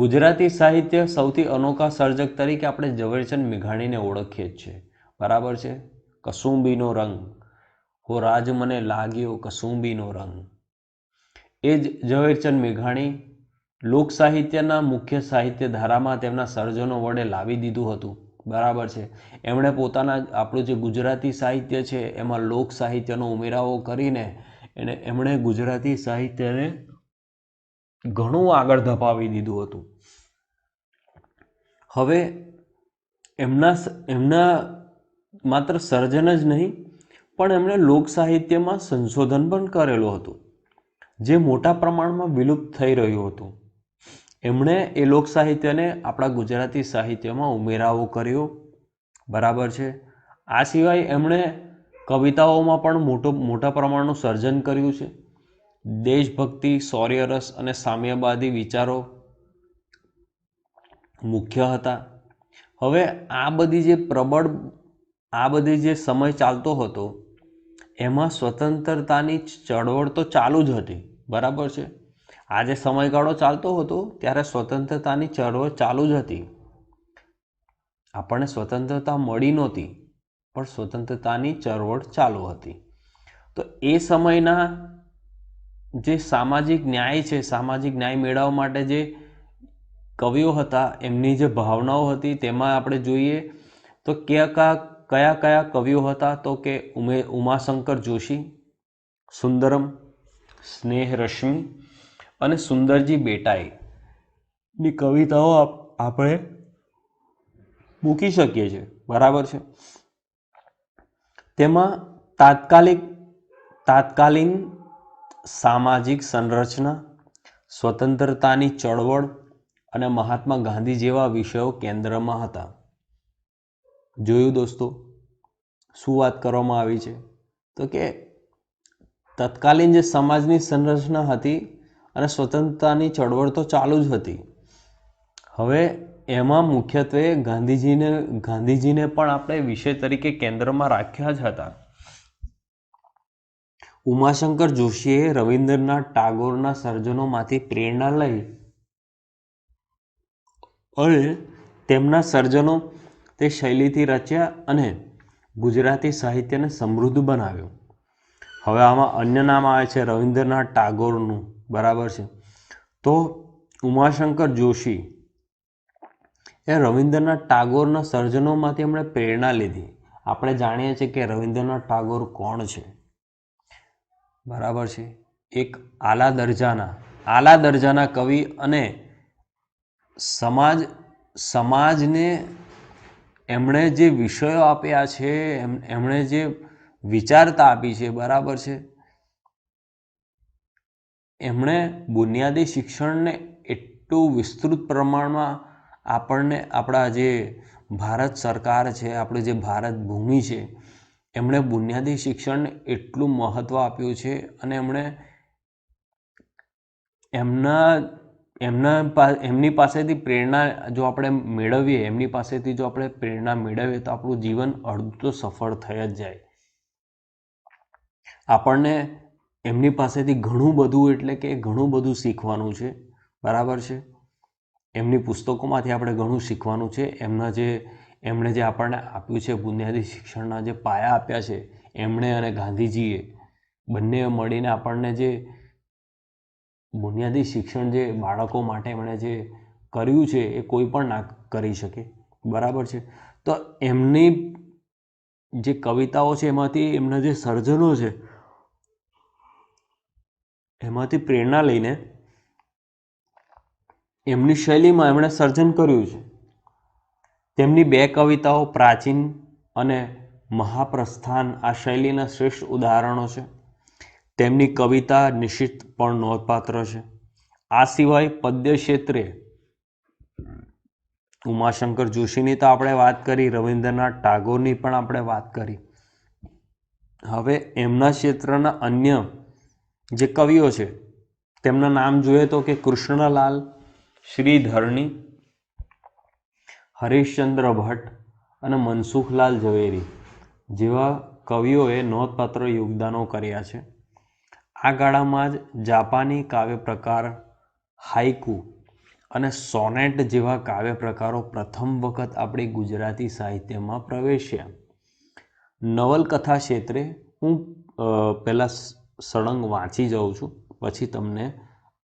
Speaker 1: ગુજરાતી સાહિત્ય સૌથી અનોખા સર્જક તરીકે આપણે ઝવેરચંદ મેઘાણીને ઓળખીએ જ છીએ, બરાબર છે. કસુંબીનો રંગ, હો રાજ મને લાગ્યો કસુંબીનો રંગ, એ જ ઝવેરચંદ મેઘાણી લોક સાહિત્યના મુખ્ય સાહિત્ય ધારામાં તેમના સર્જનો વડે લાવી દીધું હતું, બરાબર છે. એમણે પોતાના આપણું જે ગુજરાતી સાહિત્ય છે એમાં લોક સાહિત્યનો ઉમેરાવો કરીને એમણે ગુજરાતી સાહિત્યને ઘણું આગળ ધપાવી દીધું હતું. હવે એમના માત્ર સર્જન જ નહીં પણ એમણે લોક સાહિત્યમાં સંશોધન પણ કરેલું હતું, જે મોટા પ્રમાણમાં વિલુપ્ત થઈ રહ્યું હતું. એમણે એ લોક સાહિત્યને આપણા ગુજરાતી સાહિત્યમાં ઉમેરાવો કર્યો, બરાબર છે. આ સિવાય એમણે કવિતાઓમાં પણ મોટા પ્રમાણનું સર્જન કર્યું છે. દેશભક્તિ, શૌર્યરસ અને સામ્યવાદી વિચારો મુખ્ય હતા. હવે આ બધી જે સમય ચાલતો હતો એમાં સ્વતંત્રતાની ચળવળ તો ચાલુ જ હતી, બરાબર છે. આ જે સમયગાળો ચાલતો હતો ત્યારે સ્વતંત્રતાની ચળવળ ચાલુ જ હતી. આપણને સ્વતંત્રતા મળી નહોતી, પણ સ્વતંત્રતાની ચળવળ ચાલુ હતી. તો એ સમયના જે સામાજિક ન્યાય છે, સામાજિક ન્યાય મેળવવા માટે જે કવિઓ હતા એમની જે ભાવનાઓ હતી તેમાં આપણે જોઈએ તો કયા કવિઓ હતા? તો કે ઉમાશંકર જોશી, સુંદરમ, સ્નેહરશ્મિ અને સુંદરજી બેટાઈની કવિતાઓ આપણે મૂકી શકીએ છીએ, બરાબર છે. તેમાં તાત્કાલિન સામાજિક સંરચના, સ્વતંત્રતાની ચળવળ અને મહાત્મા ગાંધી જેવા વિષયો કેન્દ્રમાં હતા. જોયું દોસ્તો, શું વાત કરવામાં આવી છે? તો કે તત્કાલીન જે સમાજની સંરચના હતી અને સ્વતંત્રતાની ચળવળ તો ચાલુ જ હતી. હવે એમાં મુખ્યત્વે ગાંધીજીને પણ આપણે વિષય તરીકે કેન્દ્રમાં રાખ્યા જ હતા. ઉમાશંકર જોશીએ રવિન્દ્રનાથ ટાગોરના સર્જનોમાંથી પ્રેરણા લઈ અને તેમના સર્જનો તે શૈલીથી રચ્યા અને ગુજરાતી સાહિત્યને સમૃદ્ધ બનાવ્યું. હવે આમાં અન્ય નામ આવે છે રવિન્દ્રનાથ ટાગોરનું, બરાબર છે. તો ઉમાશંકર જોશી એ રવિન્દ્રનાથ ટાગોરના સર્જનોમાંથી એમણે પ્રેરણા લીધી. આપણે જાણીએ છીએ કે રવિન્દ્રનાથ ટાગોર કોણ છે, બરાબર છે. એક આલા દરજાના કવિ અને સમાજને એમણે જે વિષયો આપ્યા છે, એમણે જે વિચારતા આપી છે, બરાબર છે. એમણે બુનિયાદી શિક્ષણને એટલું વિસ્તૃત પ્રમાણમાં આપણને આપણા જે ભારત સરકાર છે, આપણી જે ભારત ભૂમિ છે, એમણે બુનિયાદી શિક્ષણને એટલું મહત્ત્વ આપ્યું છે અને એમની પાસેથી પ્રેરણા જો આપણે મેળવીએ, એમની પાસેથી જો આપણે પ્રેરણા મેળવીએ તો આપણું જીવન અડધું તો સફળ થઈ જ જાય. આપણને એમની પાસેથી ઘણું બધું શીખવાનું છે, બરાબર છે. એમની પુસ્તકોમાંથી આપણે ઘણું શીખવાનું છે. એમણે જે આપણને આપ્યું છે, બુનિયાદી શિક્ષણના જે પાયા આપ્યા છે, એમણે અને ગાંધીજીએ બંને મળીને આપણને જે બુનિયાદી શિક્ષણ જે બાળકો માટે એમણે જે કર્યું છે એ કોઈ પણ ના કરી શકે, બરાબર છે. તો એમની જે કવિતાઓ છે, એમાંથી એમના જે સર્જનો છે, એમાંથી પ્રેરણા લઈને એમની શૈલીમાં એમણે સર્જન કર્યું છે. તેમની 2 કવિતાઓ પ્રાચીન અને મહાપ્રસ્થાન આ શૈલીના શ્રેષ્ઠ ઉદાહરણો છે. તેમની કવિતા નિશ્ચિત પણ નોંધપાત્ર છે. આ સિવાય પદ્ય ક્ષેત્રે ઉમાશંકર જોશીની તો આપણે વાત કરી, રવિન્દ્રનાથ ટાગોરની પણ આપણે વાત કરી. હવે એમના ક્ષેત્રના અન્ય જે કવિઓ છે તેમના નામ જોઈએ તો કે કૃષ્ણલાલ, શ્રીધરણી, હરીશચંદ્ર ભટ્ટ અને મનસુખલાલ ઝવેરી જેવા કવિઓએ નોંધપાત્ર યોગદાનો કર્યા છે. આ ગાળામાં જ જાપાની કાવ્ય પ્રકાર હાઇકુ અને સોનેટ જેવા કાવ્ય પ્રકારો પ્રથમ વખત આપણી ગુજરાતી સાહિત્યમાં પ્રવેશ્યા. નવલકથા ક્ષેત્રે હું પહેલાં સળંગ વાંચી જાઉં છું, પછી તમને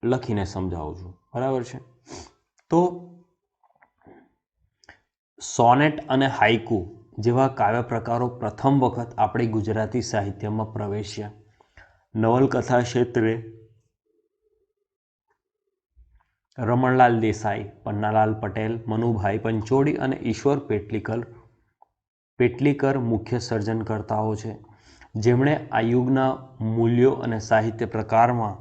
Speaker 1: લખીને સમજાવું છું, બરાબર છે. તો સોનેટ અને હાઇકુ જેવા કાવ્ય પ્રકારો પ્રથમ વખત આપણી ગુજરાતી સાહિત્યમાં પ્રવેશ્યા. નવલકથા ક્ષેત્રે રમણલાલ દેસાઈ, પન્નાલાલ પટેલ, મનુભાઈ પંચોળી અને ઈશ્વર પેટલીકર મુખ્ય સર્જનકર્તાઓ છે, જેમણે આ યુગના મૂલ્યો અને સાહિત્ય પ્રકારમાં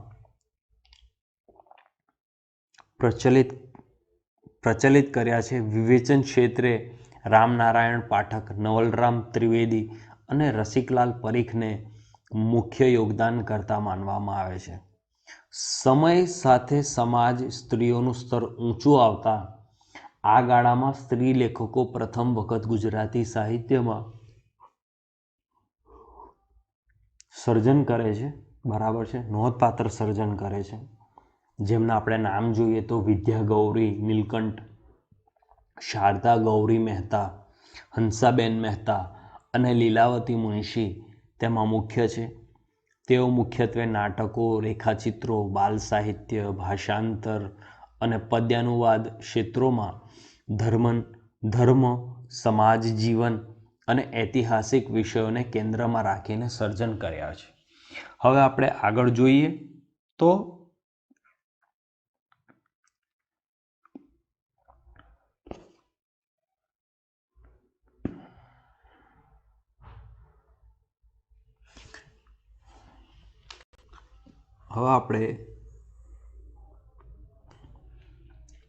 Speaker 1: પ્રચલિત કર્યા છે. વિવેચન ક્ષેત્રે રામનારાયણ પાઠક, નવલરામ ત્રિવેદી અને રસિકલાલ પરીખને મુખ્ય યોગદાનકર્તા માનવામાં આવે છે. સમય સાથે સમાજ સ્ત્રીઓનું સ્તર ઊંચું આવતા આ ગાળામાં સ્ત્રી લેખકો પ્રથમ વખત ગુજરાતી સાહિત્યમાં સર્જન કરે છે, બરાબર છે. નોંધપાત્ર સર્જન કરે છે. જેમના આપણે નામ જોઈએ તો વિદ્યા ગૌરી નીલકંઠ, શારદા ગૌરી મહેતા, હંસાબેન મહેતા અને લીલાવતી મુનશી તેમાં મુખ્ય છે. તેઓ મુખ્યત્વે નાટકો, રેખાચિત્રો, બાલ સાહિત્ય, ભાષાંતર અને પદ્યાનુવાદ ક્ષેત્રોમાં ધર્મ, સમાજ જીવન અને ઐતિહાસિક વિષયોને કેન્દ્રમાં રાખીને સર્જન કર્યા છે. હવે આપણે આગળ જોઈએ તો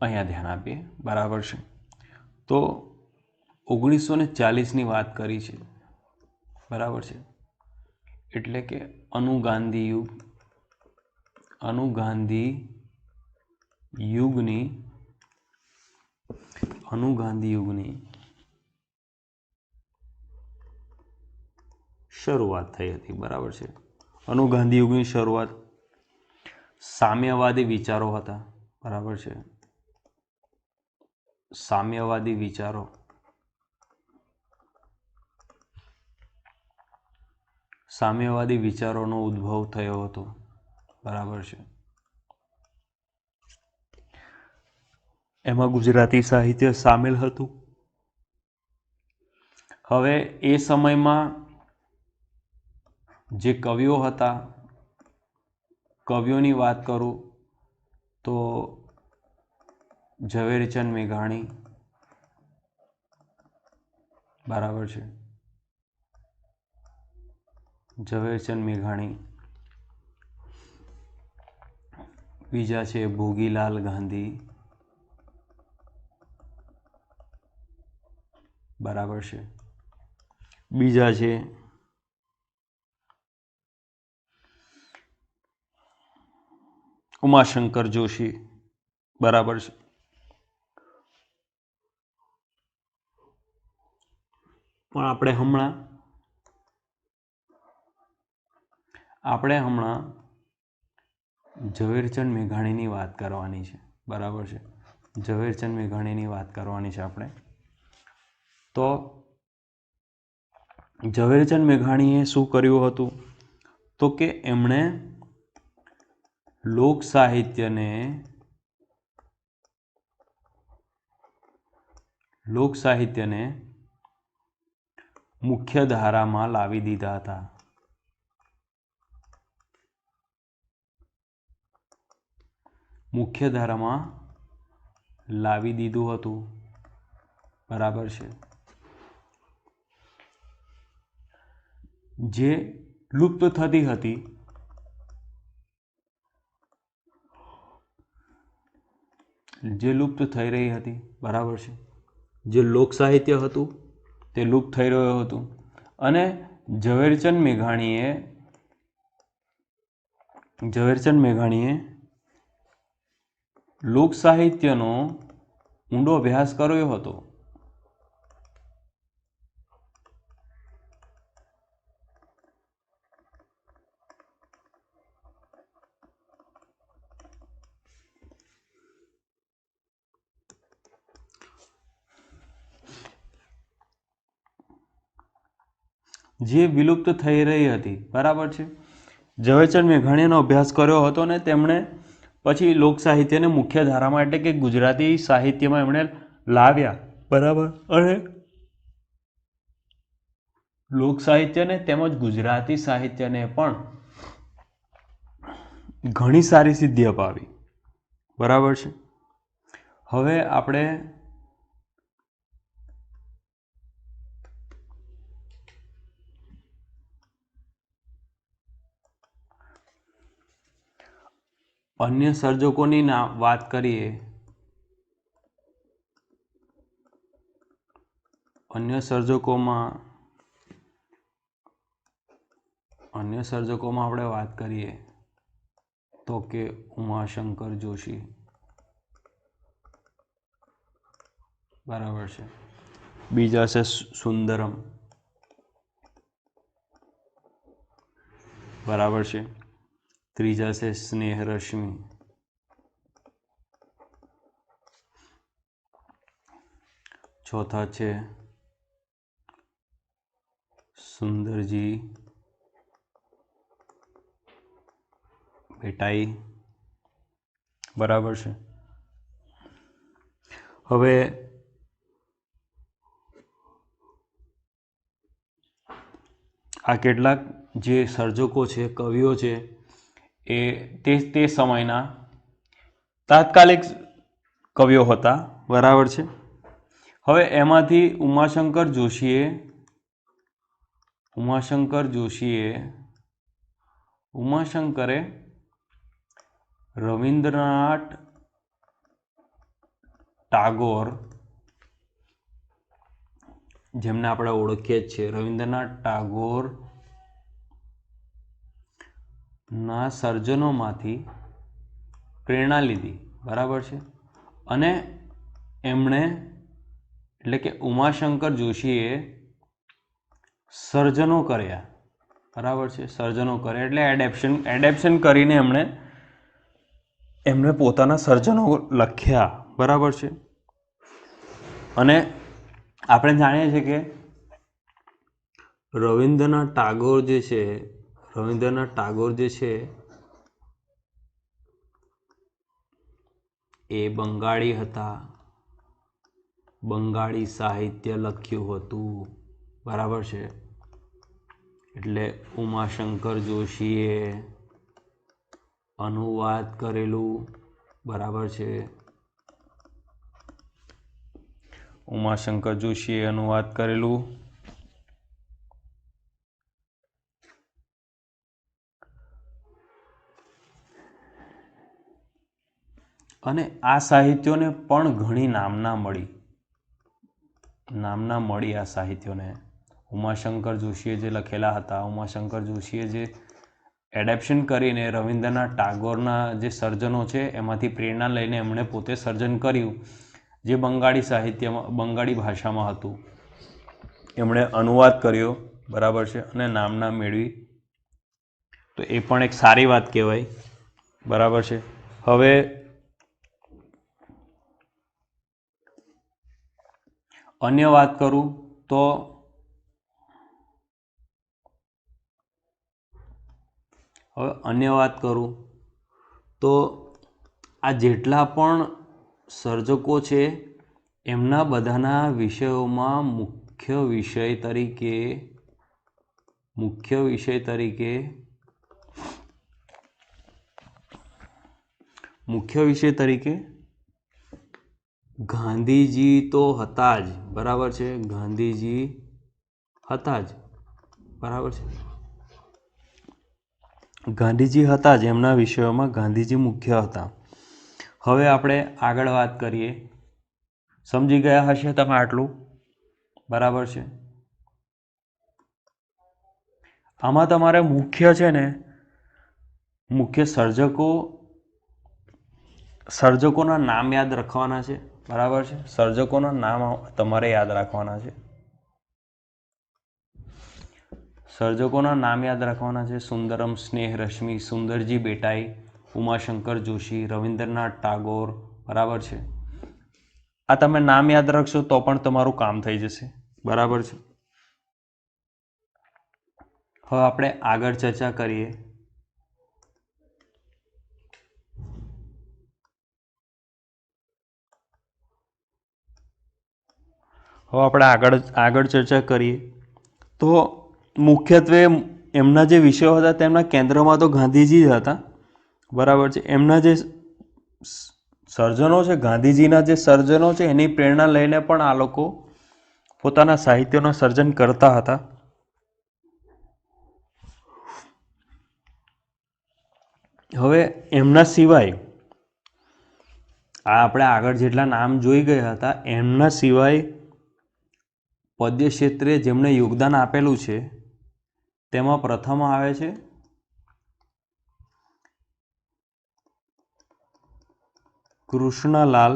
Speaker 1: અહીંયા ધ્યાન આપીએ, બરાબર છે. તો 1940ની વાત કરી છે, બરાબર છે, એટલે કે અનુગાંધી યુગની શરૂઆત થઈ હતી, બરાબર છે. અનુગાંધી યુગની શરૂઆત સામ્યવાદી વિચારો હતા, બરાબર છે. સામ્યવાદી વિચારોનો ઉદ્ભવ થયો હતો, બરાબર છે. એમાં ગુજરાતી સાહિત્ય સામેલ હતું. હવે એ સમયમાં જે કવિઓ હતા, કવિઓની વાત કરું તો ઝવેરચંદ મેઘાણી, બરાબર છે. ઝવેરચંદ મેઘાણી, બીજા છે ભોગીલાલ ગાંધી, બરાબર છે. બીજા છે ઉમાશંકર જોશી, બરાબર છે. પણ આપણે હમણાં ઝવેરચંદ મેઘાણીની વાત કરવાની છે, બરાબર છે. ઝવેરચંદ મેઘાણીની વાત કરવાની છે આપણે. તો ઝવેરચંદ મેઘાણીએ શું કર્યું હતું? તો કે એમણે લોક સાહિત્યને મુખ્ય ધારામાં લાવી દીધા હતા. મુખ્ય ધારામાં લાવી દીધું હતું, બરાબર છે. જે લુપ્ત થતી હતી, જે લુપ્ત થઈ રહી હતી, બરાબર છે. જે લોક સાહિત્ય હતું તે લુપ્ત થઈ રહ્યું હતું, અને ઝવેરચંદ મેઘાણીએ લોક સાહિત્યનો ઊંડો અભ્યાસ કર્યો હતો. જે વિલુપ્ત થઈ રહી હતી, બરાબર છે. ઝવેરચંદ મેઘાણીનો અભ્યાસ કર્યો હતો ને તેમણે પછી લોક સાહિત્યને મુખ્ય ધારામાં એટલે કે ગુજરાતી સાહિત્યમાં એમણે લાવ્યા, બરાબર. અને લોક સાહિત્યને તેમજ ગુજરાતી સાહિત્યને પણ ઘણી સારી સિદ્ધિ અપાવી, બરાબર છે. હવે આપણે અન્ય સર્જકોની વાત કરીએ. અન્ય સર્જકોમાં આપણે વાત કરીએ તો કે ઉમાશંકર જોશી, બરાબર છે. બીજા છે સુંદરમ, બરાબર છે. ત્રીજા છે સ્નેહરશ્મિ, ચોથા છે સુંદરજી ભેટાઈ, બરાબર છે. હવે આ કેટલાક જે સર્જકો છે, કવિઓ છે, એ તે સમયના તાત્કાલિક કવિઓ હતા, બરાબર છે. હવે એમાંથી ઉમાશંકરે રવિન્દ્રનાથ ટાગોર, જેમને આપણે ઓળખીએ જ છીએ, રવિન્દ્રનાથ ટાગોર ના સર્જનોમાંથી પ્રેરણા લીધી, બરાબર છે, અને એમણે એટલે કે ઉમાશંકર જોશીએ સર્જનો કર્યા, બરાબર છે, સર્જનો કર્યા એટલે એડેપ્શન કરીને એમણે પોતાના સર્જનો લખ્યા, બરાબર છે. અને આપણે જાણીએ છીએ કે રવિન્દ્રનાથ ટાગોર જે છે એ બંગાળી હતા, બંગાળી સાહિત્ય લખ્યું હતું, બરાબર છે. એટલે ઉમાશંકર જોશીએ અનુવાદ કરેલું, બરાબર છે, ઉમાશંકર જોશીએ અનુવાદ કરેલું. અને આ સાહિત્યોને પણ ઘણી નામના મળી આ સાહિત્યોને. ઉમાશંકર જોશીએ જે લખેલા હતા, ઉમાશંકર જોશીએ જે એડેપ્શન કરીને રવિન્દ્રનાથ ટાગોરના જે સર્જનો છે એમાંથી પ્રેરણા લઈને એમણે પોતે સર્જન કર્યું, જે બંગાળી ભાષામાં હતું, એમણે અનુવાદ કર્યો, બરાબર છે, અને નામના મેળવી, તો એ પણ એક સારી વાત કહેવાય, બરાબર છે. હવે અન્ય વાત કરું તો આ જેટલા પણ સર્જકો છે એમના બધાના વિષયોમાં મુખ્ય વિષય તરીકે ગાંધીજી તો હતા જ, બરાબર છે, ગાંધીજી હતા જ, બરાબર છે, ગાંધીજી હતા જ, એમના વિષયોમાં ગાંધીજી મુખ્ય હતા. હવે આપણે આગળ વાત કરીએ. સમજી ગયા હશે તમે આટલું, બરાબર છે. આમાં તમારે મુખ્ય છે ને મુખ્ય સર્જકોના નામ યાદ રાખવાના છે, બરાબર છે, સર્જકોના નામ તમારે યાદ રાખવાના છે. સુંદરમ સ્નેહરશ્મિ, સુંદરજી બેટાઈ, ઉમાશંકર જોશી, રવિન્દ્રનાથ ટાગોર, બરાબર છે. આ તમે નામ યાદ રાખશો તો પણ તમારું કામ થઈ જશે, બરાબર છે. હવે આપણે આગળ ચર્ચા કરીએ. તો મુખ્યત્વે એમના જે વિષયો હતા તેમના કેન્દ્રમાં તો ગાંધીજી જ હતા, બરાબર છે. એમના જે સર્જનો છે, ગાંધીજીના જે સર્જનો છે એની પ્રેરણા લઈને પણ આ લોકો પોતાના સાહિત્યનું સર્જન કરતા હતા. હવે એમના સિવાય આપણે આગળ જેટલા નામ જોઈ ગયા હતા એમના સિવાય પદ્ય ક્ષેત્રે જેમણે યોગદાન આપેલું છે તેમાં પ્રથમ આવે છે કૃષ્ણલાલ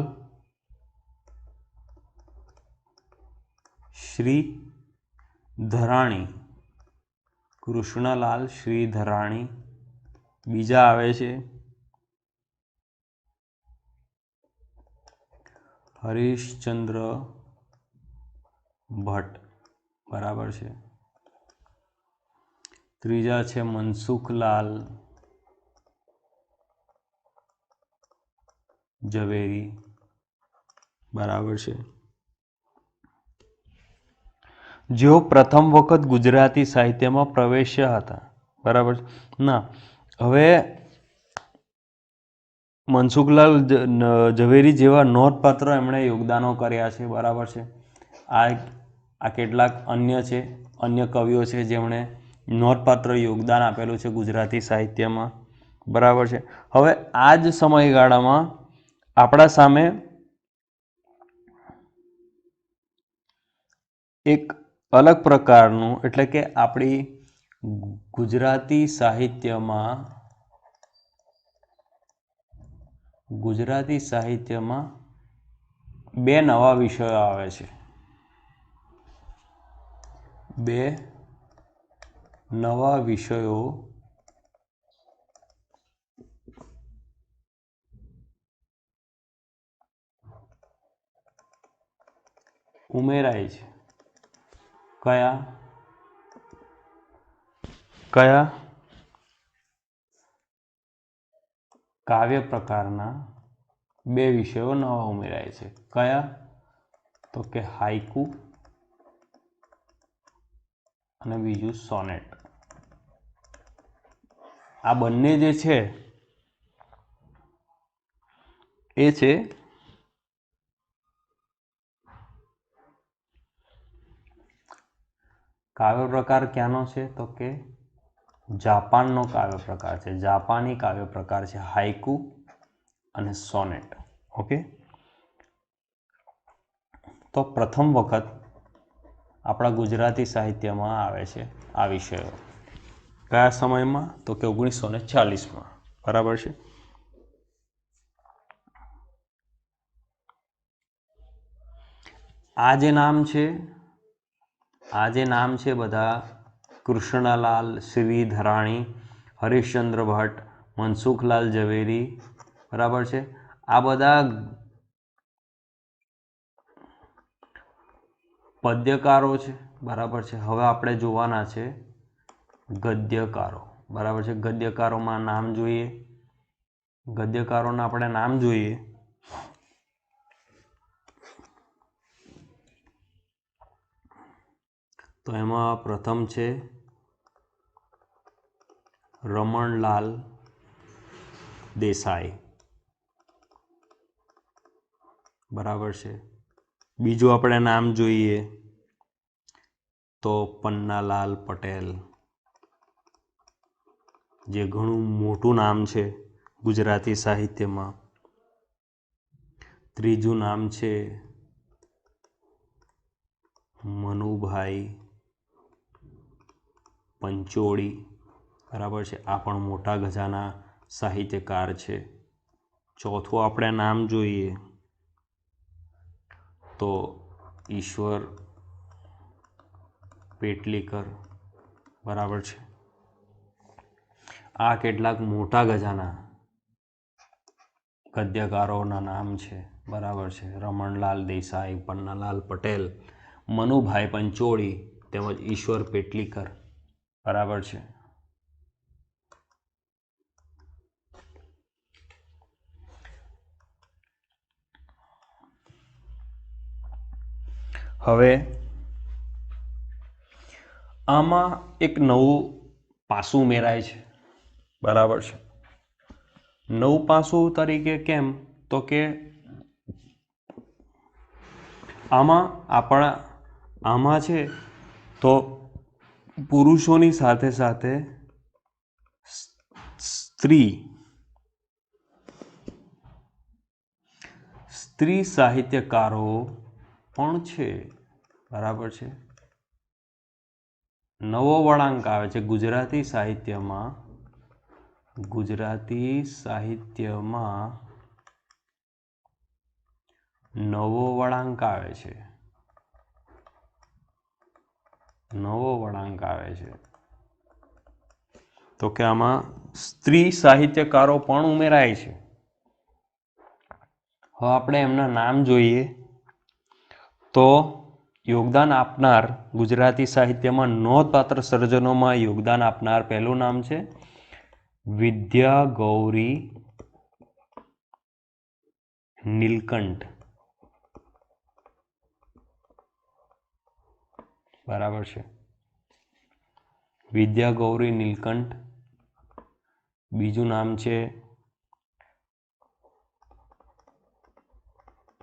Speaker 1: શ્રીધરાણી. બીજા આવે છે હરીશચંદ્ર ભટ્ટ, બરાબર છે. ત્રીજા છે મનસુખલાલ ઝવેરી, બરાબર છે, જેઓ પ્રથમ વખત ગુજરાતી સાહિત્યમાં પ્રવેશ્યા હતા, બરાબર. ના, હવે મનસુખલાલ ઝવેરી જેવા નોંધપાત્ર એમણે યોગદાનો કર્યા છે, બરાબર છે. આ કેટલાક અન્ય કવિઓ છે જેમણે નોંધપાત્ર યોગદાન આપેલું છે ગુજરાતી સાહિત્યમાં, બરાબર છે. હવે આ જ સમયગાળામાં આપણા સામે એક અલગ પ્રકારનું એટલે કે આપણી ગુજરાતી સાહિત્યમાં બે નવા વિષયો આવે છે. બે નવા વિષયો ઉમેરાય છે. કયા કાવ્ય પ્રકારના બે વિષયો નવા ઉમેરાય છે. કયા? તો કે હાઇકુ અને બીજું સોનેટ. આ બંને જે છે એ છે કાવ્ય પ્રકાર. ક્યાંનો છે? તો કે જાપાનનો કાવ્ય પ્રકાર છે. જાપાની કાવ્ય પ્રકાર છે હાઇકુ અને સોનેટ. ઓકે, તો પ્રથમ વખત આપણા ગુજરાતી સાહિત્યમાં આવે છે આ વિષયો. કયા સમયમાં? તો કે 1940માં. બરાબર છે. આ જે નામ છે બધા કૃષ્ણલાલ, શ્રીધરાણી, હરીશચંદ્ર ભટ્ટ, મનસુખલાલ ઝવેરી, બરાબર છે. આ બધા પદ્યકારો છે. બરાબર છે. હવે આપણે જોવાના છે ગદ્યકારો. બરાબર છે. ગદ્યકારોમાં નામ જોઈએ. ગદ્યકારોના આપણે નામ જોઈએ તો એમાં પ્રથમ છે રમણલાલ દેસાઈ. બરાબર છે. બીજું આપણે નામ જોઈએ તો પન્નાલાલ પટેલ, જે ઘણું મોટું નામ છે ગુજરાતી સાહિત્યમાં. ત્રીજું નામ છે મનુભાઈ પંચોળી. બરાબર છે. આ પણ મોટા ગજાના સાહિત્યકાર છે. ચોથું આપણે નામ જોઈએ તો ઈશ્વર પેટલીકર. બરાબર છે. આ કેટલાક મોટા ગજાના ગદ્યકારોના નામ છે. બરાબર છે. રમણલાલ દેસાઈ, પન્નાલાલ પટેલ, મનુભાઈ પંચોળી તેમજ ઈશ્વર પેટલીકર. બરાબર છે. હવે આમાં એક નવું પાસું ઉમેરાય છે. બરાબર છે. નવું પાસું તરીકે કેમ? તો કે આમાં છે તો પુરુષોની સાથે સાથે સ્ત્રી સાહિત્યકારો પણ છે. બરાબર છે. નવો વળાંક આવે છે ગુજરાતી સાહિત્યમાં. નવો વળાંક આવે છે. તો કે આમાં સ્ત્રી સાહિત્યકારો પણ ઉમેરાય છે. હવે આપણે એમના નામ જોઈએ તો યોગદાન આપનાર ગુજરાતી સાહિત્યમાં નોંધપાત્ર સર્જનોમાં યોગદાન આપનાર પહેલું નામ છે વિદ્યા ગૌરી નીલકંઠ. બરાબર છે. વિદ્યા ગૌરી નીલકંઠ. બીજું નામ છે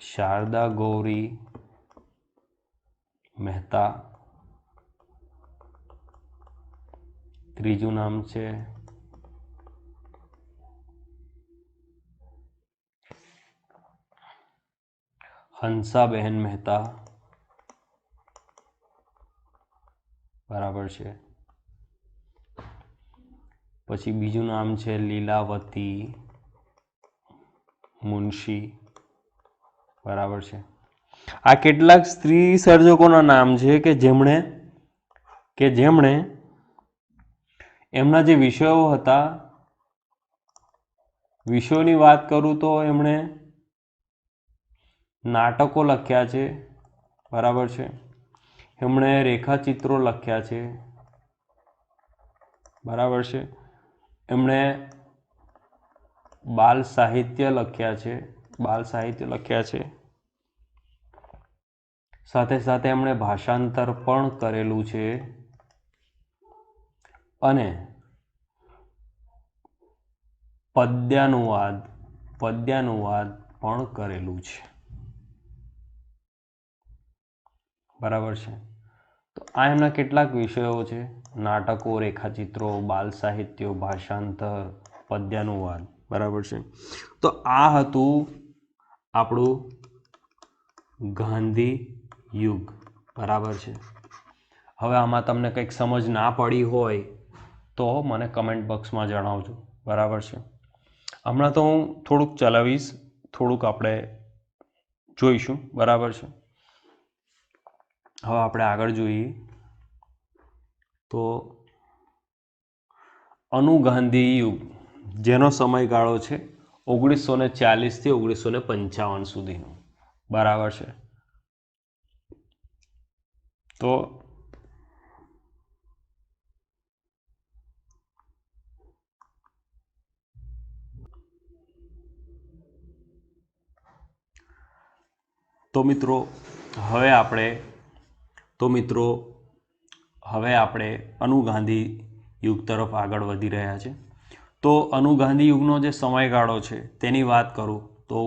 Speaker 1: શારદા ગૌરી મહેતા. ત્રીજું નામ છે હંસાબહેન મહેતા. બરાબર છે. પછી બીજું નામ છે લીલાવતી મુનશી. બરાબર છે. આ કેટલાક સ્ત્રી સર્જકોના નામ છે કે જેમણે એમના જે વિષયો હતા, વિષયોની વાત કરું તો એમણે નાટકો લખ્યા છે. બરાબર છે. એમણે રેખાચિત્રો લખ્યા છે. બરાબર છે. એમણે બાલ સાહિત્ય લખ્યા છે. સાથે સાથે એમણે ભાષાંતર પણ કરેલું છે અને પદ્યાનુવાદ પણ કરેલું છે. બરાબર છે. તો આ એમના કેટલાક વિષયો છે: નાટકો, રેખાચિત્રો, બાલ સાહિત્યો, ભાષાંતર, પદ્યાનુવાદ. બરાબર છે. તો આ હતું આપણું ગાંધી યુગ. બરાબર છે. હવે આમાં તમને કંઈક સમજ ના પડી હોય તો મને કમેન્ટ બોક્સમાં જણાવજો. બરાબર છે. હમણાં તો હું થોડુંક ચલાવીશ, થોડુંક આપણે જોઈશું. બરાબર છે. હવે આપણે આગળ જોઈએ તો અનુગાંધી યુગ, જેનો સમયગાળો છે 1940 થી 1955 સુધીનો. બરાબર છે. તો મિત્રો હવે આપણે અનુગાંધી યુગ તરફ આગળ વધી રહ્યા છે. તો અનુગાંધી યુગનો જે સમયગાળો છે તેની વાત કરું તો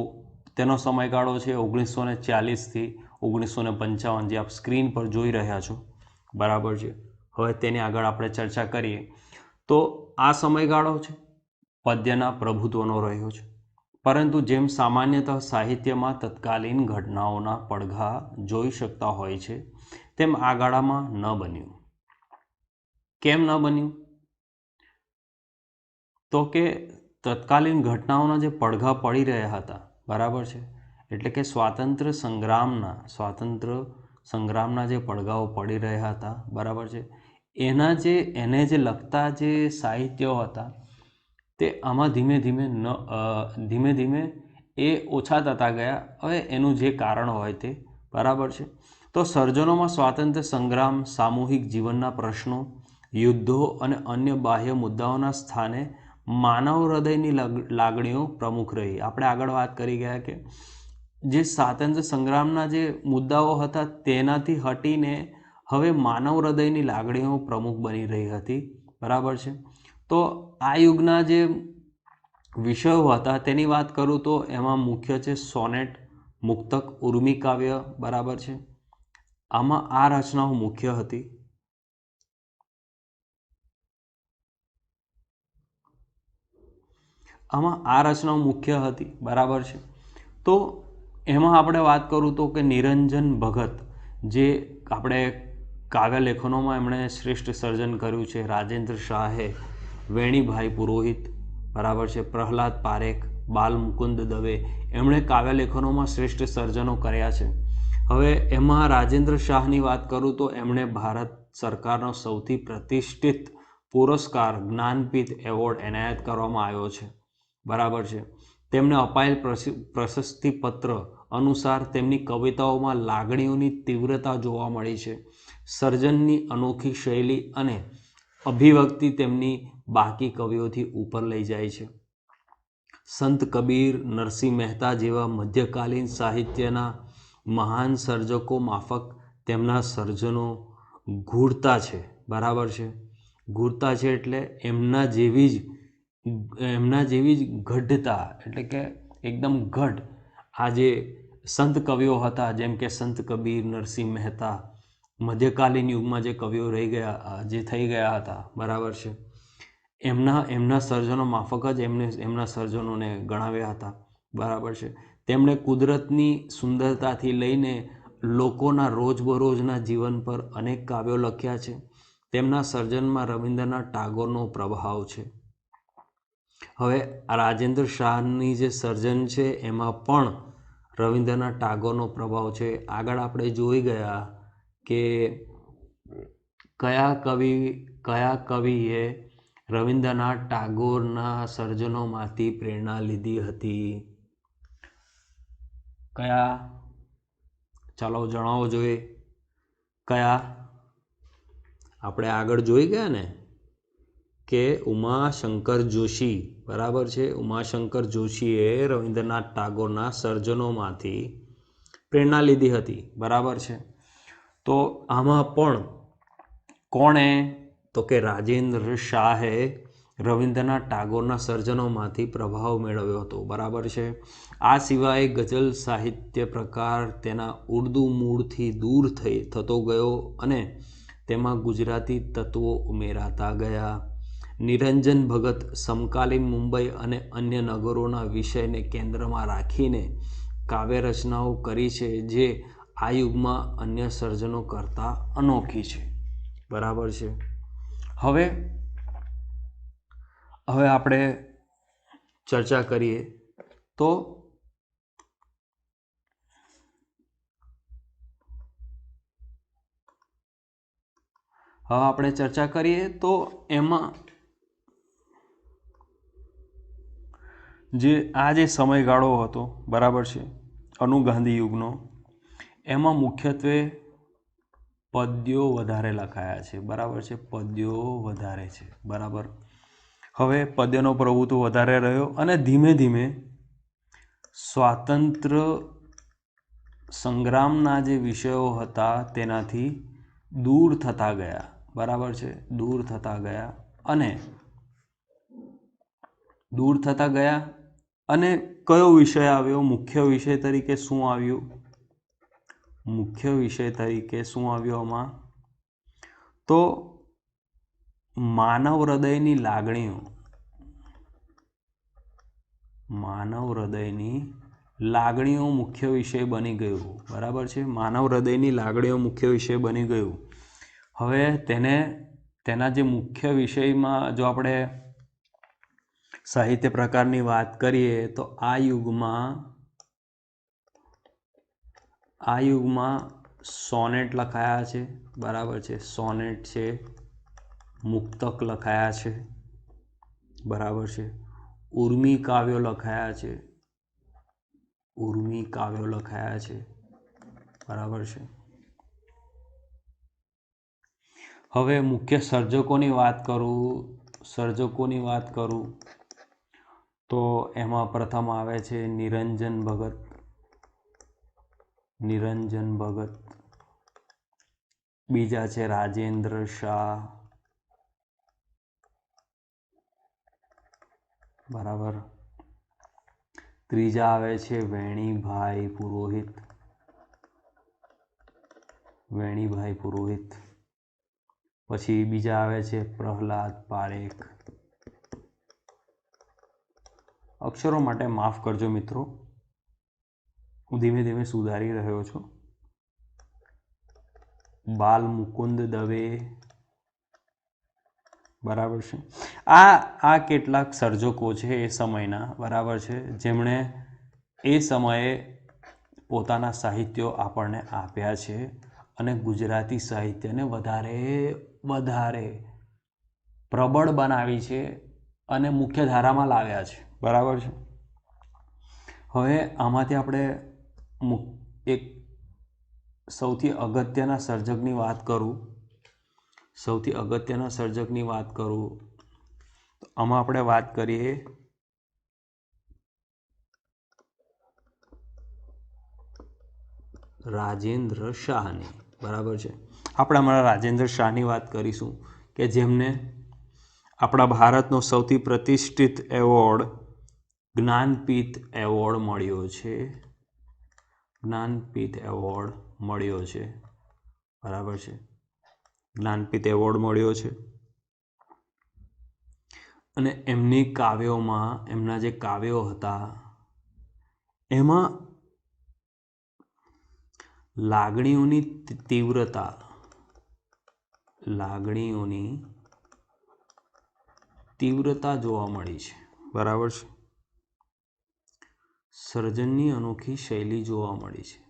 Speaker 1: તેનો સમયગાળો છે 1940 થી 1955, જે આપ સ્ક્રીન પર જોઈ રહ્યા છો. બરાબર છે. હવે તેની આગળ આપણે ચર્ચા કરીએ તો આ સમયગાળો છે પદ્યના પ્રભુત્વનો રહ્યો છે. પરંતુ જેમ સામાન્યતઃ સાહિત્યમાં તત્કાલીન ઘટનાઓના પડઘા જોઈ શકતા હોય છે, તેમ આ ગાળામાં ન બન્યું. કેમ ન બન્યું? તો કે તત્કાલીન ઘટનાઓના જે પડઘા પડી રહ્યા હતા. બરાબર છે. એટલે કે સ્વાતંત્ર્ય સંગ્રામના જે પડઘાઓ પડી રહ્યા હતા. બરાબર છે. એને જે લગતા જે સાહિત્યો હતા તે આમાં ધીમે ધીમે એ ઓછા થતા ગયા. હવે એનું જે કારણ હોય તે. બરાબર છે. તો સર્જનોમાં સ્વાતંત્ર્ય સંગ્રામ, સામૂહિક જીવનના પ્રશ્નો, યુદ્ધો અને અન્ય બાહ્ય મુદ્દાઓના સ્થાને માનવ હૃદયની લાગણીઓ પ્રમુખ રહી. આપણે આગળ વાત કરી ગયા કે જે સ્વાતંત્ર્ય સંગ્રામના જે મુદ્દાઓ હતા તેનાથી હટીને હવે માનવ હૃદયની લાગણીઓ પ્રમુખ બની રહી હતી. બરાબર છે. તો આ યુગના જે વિષયો હતા તેની વાત કરું તો એમાં મુખ્ય છે સોનેટ, મુક્તક, ઉર્મી કાવ્ય. બરાબર છે. આમાં આ રચનાઓ મુખ્ય હતી. બરાબર છે. તો એમાં આપણે વાત કરું તો કે નિરંજન ભગત, જે આપણે કાવ્ય લેખનોમાં એમણે શ્રેષ્ઠ સર્જન કર્યું છે. રાજેન્દ્ર શાહે, વેણીભાઈ પુરોહિત. બરાબર છે. પ્રહલાદ પારેખ, બાલ મુકુંદ દવે, એમણે કાવ્ય લેખનોમાં શ્રેષ્ઠ સર્જનો કર્યા છે. હવે એમાં રાજેન્દ્ર શાહની વાત કરું તો એમણે ભારત સરકારનો સૌથી પ્રતિષ્ઠિત પુરસ્કાર જ્ઞાનપીઠ એવોર્ડ એનાયત કરવામાં આવ્યો છે. બરાબર છે. તેમને અપાયેલ પ્રશસ્તિ પત્ર અનુસાર તેમની કવિતાઓમાં લાગણીઓની તીવ્રતા જોવા મળી છે. સર્જનની અનોખી શૈલી અને અભિવ્યક્તિ તેમની બાકી કવિઓથી ઉપર લઈ જાય છે. સંત કબીર, નરસિંહ મહેતા જેવા મધ્યકાલીન સાહિત્યના મહાન સર્જકો માફક તેમના સર્જનો ગૂઢતા છે. બરાબર છે. ગૂઢતા છે એટલે એમના જેવી જ ગઢતા, એટલે કે એકદમ ગઢ આ જે સંત કવિઓ હતા, જેમ કે સંત કબીર, નરસિંહ મહેતા, મધ્યકાલીન યુગમાં જે કવિઓ થઈ ગયા હતા. બરાબર છે. એમના સર્જનો માફક જ એમના સર્જનોને ગણાવ્યા હતા. બરાબર છે. તેમણે કુદરતની સુંદરતાથી લઈને લોકોના રોજબરોજના જીવન પર અનેક કાવ્યો લખ્યા છે. તેમના સર્જનમાં રવિન્દ્રનાથ ટાગોરનો પ્રભાવ છે. હવે આ રાજેન્દ્ર શાહની જે સર્જન છે એમાં પણ રવિન્દ્રનાથ ટાગોરનો પ્રભાવ છે. આગળ આપણે જોઈ ગયા કે કયા કવિએ રવિન્દ્રનાથ ટાગોરના સર્જનોમાંથી પ્રેરણા લીધી હતી. કયા? ચાલો જણાવો જોઈએ. કયા? આપણે આગળ જોઈ ગયા ને કે ઉમાશંકર જોશી, બરાબર છે. ઉમાશંકર જોશીએ રવિન્દ્રનાથ ટાગોરના સર્જનોમાંથી પ્રેરણા લીધી હતી, બરાબર છે. તો આમાં પણ કોણે? તો કે રાજેન્દ્ર શાહે રવિન્દ્રનાથ ટાગોરના સર્જનોમાંથી પ્રભાવ મેળવ્યો હતો, બરાબર છે. આ સિવાય ગઝલ સાહિત્ય પ્રકાર તેના ઉર્દુ મૂળથી દૂર થતો ગયો અને તેમાં ગુજરાતી તત્વો ઉમેરાતા ગયા. નિરંજન ભગત સમકાલીન મુંબઈ અને અન્ય નગરોના વિષયને કેન્દ્રમાં રાખીને કાવ્ય રચનાઓ કરી છે જે આ યુગમાં અન્ય સર્જનો કરતાં અનોખી છે, બરાબર છે. હવે આપણે ચર્ચા કરીએ તો એમાં જે સમયગાળો હતો, બરાબર છે, અનુગાંધી યુગનો, એમાં મુખ્યત્વે પદ્યો વધારે લખાયા છે, બરાબર છે. પદ્યો વધારે છે, બરાબર. હવે પદ્યનો પ્રભુત્વ વધારે રહ્યો અને ધીમે ધીમે સ્વાતંત્ર્ય સંગ્રામના જે વિષયો હતા તેનાથી દૂર થતા ગયા, બરાબર છે. દૂર થતા ગયા અને કયો વિષય આવ્યો? મુખ્ય વિષય તરીકે શું આવ્યું? આમાં તો માનવ હૃદયની લાગણીઓ મુખ્ય વિષય બની ગયું, બરાબર છે. માનવ હૃદયની લાગણીઓ મુખ્ય વિષય બની ગયું. હવે તેના જે મુખ્ય વિષયમાં જો આપણે સાહિત્ય પ્રકારની વાત કરીએ તો આ યુગમાં સોનેટ લખાયા છે, બરાબર છે. સોનેટ છે, મુક્તક લખાયા છે, બરાબર છે. ઉર્મી કાવ્યો લખાયા છે, બરાબર છે. હવે મુખ્ય સર્જકોની વાત કરું તો એમાં પ્રથમ આવે છે નિરંજન ભગત. બીજા છે રાજેન્દ્ર શાહ, બરાબર. ત્રીજા આવે છે વેણીભાઈ પુરોહિત. પછી બીજા આવે છે પ્રહલાદ પારેખ. અક્ષરો માટે માફ કરજો મિત્રો, હું ધીમે ધીમે સુધારી રહ્યો છું. બાલ મુકુંદ દવે, બરાબર છે. આ કેટલાક સર્જકો છે એ સમયના, બરાબર છે, જેમણે એ સમયે પોતાના સાહિત્યો આપણને આપ્યા છે અને ગુજરાતી સાહિત્યને વધારે પ્રબળ બનાવી છે અને મુખ્ય ધારામાં લાવ્યા છે, બરાબર છે. હવે આમાંથી આપણે એક સૌથી અગત્યના સર્જકની વાત કરું તો આમાં આપણે વાત કરીએ રાજેન્દ્ર શાહની, બરાબર છે. આપણે હમણાં રાજેન્દ્ર શાહની વાત કરીશું કે જેમને આપણા ભારતનો સૌથી પ્રતિષ્ઠિત એવોર્ડ જ્ઞાનપીઠ એવોર્ડ મળ્યો છે, બરાબર છે. જ્ઞાનપીઠ એવોર્ડ મળ્યો છે અને એમના જે કાવ્યો હતા એમાં લાગણીઓની લાગણીઓની તીવ્રતા જોવા મળી છે, બરાબર છે. સર્જનની અનોખી શૈલી જોવા મળી છે.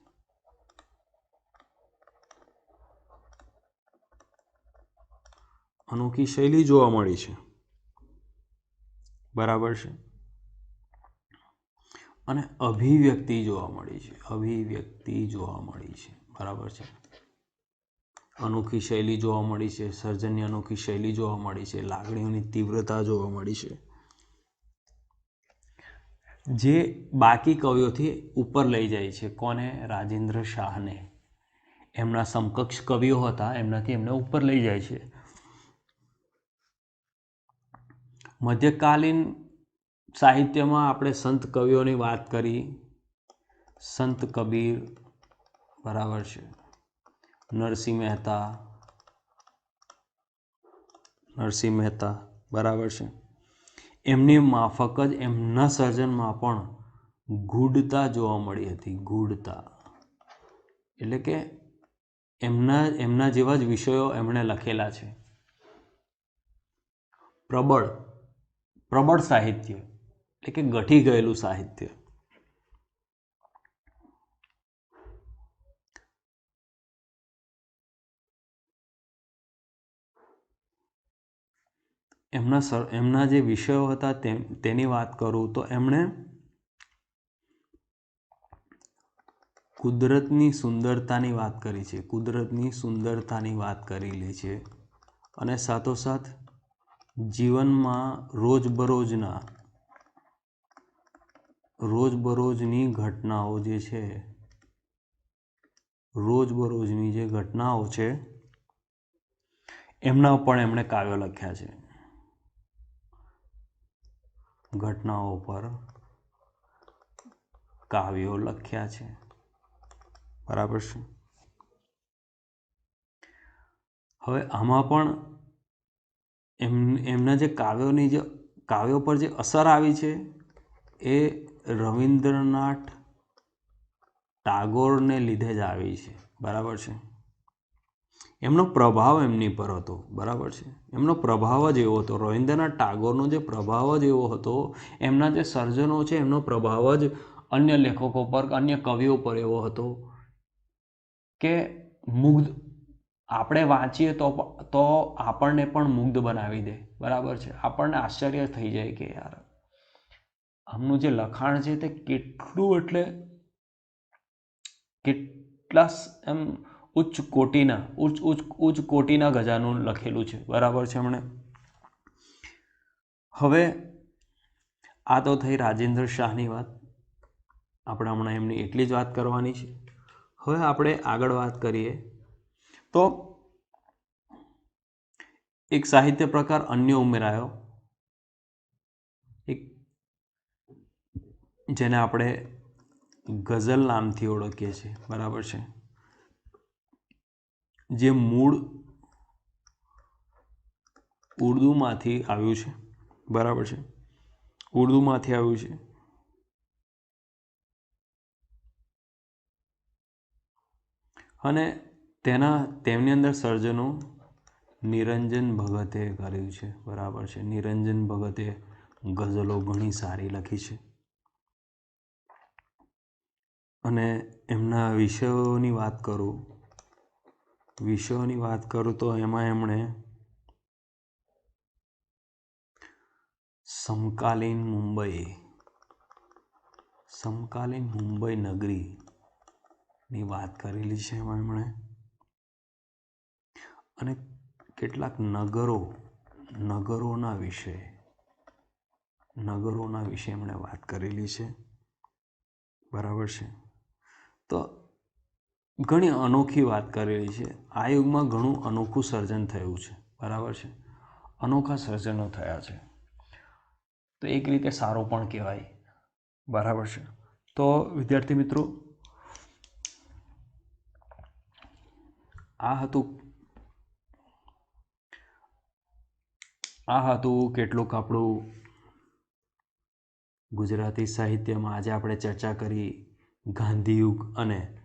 Speaker 1: અનોખી શૈલી જોવા મળી છે, બરાબર છે. અને અભિવ્યક્તિ જોવા મળી છે, અભિવ્યક્તિ જોવા મળી છે, બરાબર છે. અનોખી શૈલી જોવા મળી છે, સર્જનની અનોખી શૈલી જોવા મળી છે, લાગણીઓની તીવ્રતા જોવા મળી છે, જે બાકી કવિઓથી ઉપર લઈ જાય છે. કોને? રાજેન્દ્ર શાહને. એમના સમકક્ષ કવિઓ હતા એમનાથી એમને ઉપર લઈ જાય છે. મધ્યકાલીન સાહિત્યમાં આપણે સંત કવિઓની વાત કરી. સંત કબીર, બરાબર છે. નરસિંહ મહેતા, બરાબર છે. એમની માફક જ એમના સર્જનમાં પણ ગૂઢતા જોવા મળી હતી. ગૂઢતા એટલે કે એમના જેવા જ વિષયો એમણે લખેલા છે. પ્રબળ સાહિત્ય એટલે કે ગઠી ગયેલું સાહિત્ય. એમના જે વિષયો હતા તેની વાત કરું તો એમણે કુદરતની સુંદરતાની વાત કરી છે. કુદરતની સુંદરતાની વાત કરેલી છે. અને સાથોસાથ જીવનમાં રોજબરોજની ઘટનાઓ જે છે, રોજબરોજની જે ઘટનાઓ છે એમના પણ એમણે કાવ્યો લખ્યા છે. ઘટનાઓ પર કાવ્યો લખ્યા છે, બરાબર છે. હવે આમાં પણ એમના જે કાવ્યો પર જે અસર આવી છે એ રવિન્દ્રનાથ ટાગોરને લીધે જ આવી છે, બરાબર છે. એમનો પ્રભાવ એમની પર હતો, બરાબર છે. એમનો પ્રભાવ જ એવો હતો. રવિન્દ્રનાથ ટાગોરનો જે પ્રભાવ જ એવો હતો, એમના જે સર્જનો છે એમનો પ્રભાવ જ અન્ય લેખકો પર, અન્ય કવિઓ પર એવો હતો કે આપણે વાંચીએ તો આપણને પણ મુગ્ધ બનાવી દે, બરાબર છે. આપણને આશ્ચર્ય થઈ જાય કે યાર આમનું જે લખાણ છે તે કેટલા એમ ઉચ્ચ કોટીના ગજાનું લખેલું છે, બરાબર છે એમણે. હવે આ તો થઈ રાજેન્દ્ર શાહની વાત. આપણે હમણાં એમની એટલી જ વાત કરવાની છે. હવે આપણે આગળ વાત કરીએ તો એક સાહિત્ય પ્રકાર અન્ય ઉમેરાયો, જેને આપણે ગઝલ નામથી ઓળખીએ છીએ, બરાબર છે. જે મૂળ ઉર્દુમાંથી આવ્યું છે, બરાબર છે. ઉર્દુમાંથી આવ્યું છે. અને તેમની અંદર સર્જનો નિરંજન ભગતે કર્યું છે, બરાબર છે. નિરંજન ભગતે ગઝલો ઘણી સારી લખી છે. અને એમના વિષયોની વાત કરું તો એમાં એમણે સમકાલીન મુંબઈ નગરીની વાત કરેલી છે એમાં એમણે. અને કેટલાક નગરોના વિશે એમણે વાત કરેલી છે, બરાબર છે. તો ઘણી અનોખી વાત કરેલી છે. આ યુગમાં ઘણું અનોખું સર્જન થયું છે, બરાબર છે. અનોખા સર્જનો થયા છે, તો એક રીતે સારું પણ કહેવાય, બરાબર છે. તો વિદ્યાર્થી મિત્રો, આ હતું કેટલુંક આપણું ગુજરાતી સાહિત્યમાં. આજે આપણે ચર્ચા કરી ગાંધીયુગ અને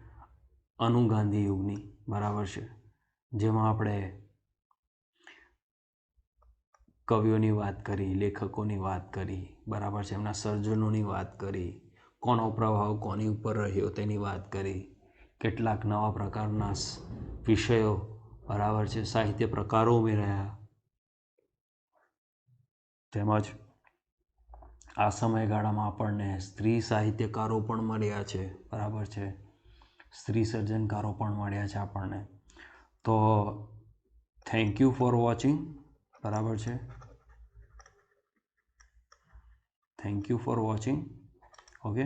Speaker 1: અનુગાંધી યુગની, બરાબર છે. જેમાં આપણે કવિઓની વાત કરી, લેખકોની વાત કરી, બરાબર છે, એમના સર્જનોની વાત કરી, કોનો પ્રભાવ કોની ઉપર રહ્યો તેની વાત કરી, કેટલાક નવા પ્રકારના વિષયો, બરાબર છે, સાહિત્ય પ્રકારો ઉમેર્યા, તેમજ આ સમયગાળામાં આપણને સ્ત્રી સાહિત્યકારો પણ મળ્યા છે, બરાબર છે, સ્ત્રી સર્જનકારો પણ મળ્યા છે આપણને. તો થેન્ક યુ ફોર વોચિંગ, બરાબર છે, thank you for watching. Okay,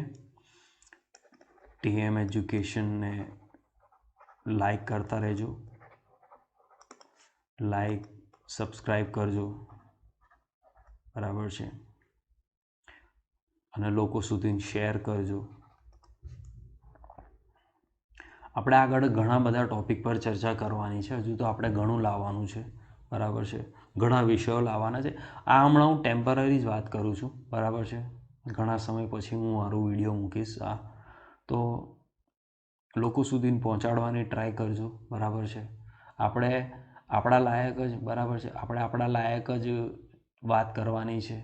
Speaker 1: TM એજ્યુકેશનને લાઈક કરતા રહેજો, લાઈક સબસ્ક્રાઈબ કરજો, બરાબર છે, અને લોકો સુધી શેર કરજો. આપણે આગળ ઘણા બધા ટૉપિક પર ચર્ચા કરવાની છે, હજુ તો આપણે ઘણું લાવવાનું છે, બરાબર છે, ઘણા વિષયો લાવવાના છે. આ હમણાં હું ટેમ્પરરી જ વાત કરું છું, બરાબર છે, ઘણા સમય પછી હું મારું વિડીયો મૂકીશ. તો લોકો સુધી પહોંચાડવાની ટ્રાય કરજો, બરાબર છે. આપણે આપણા લાયક જ, બરાબર છે, આપણે આપણા લાયક જ વાત કરવાની છે.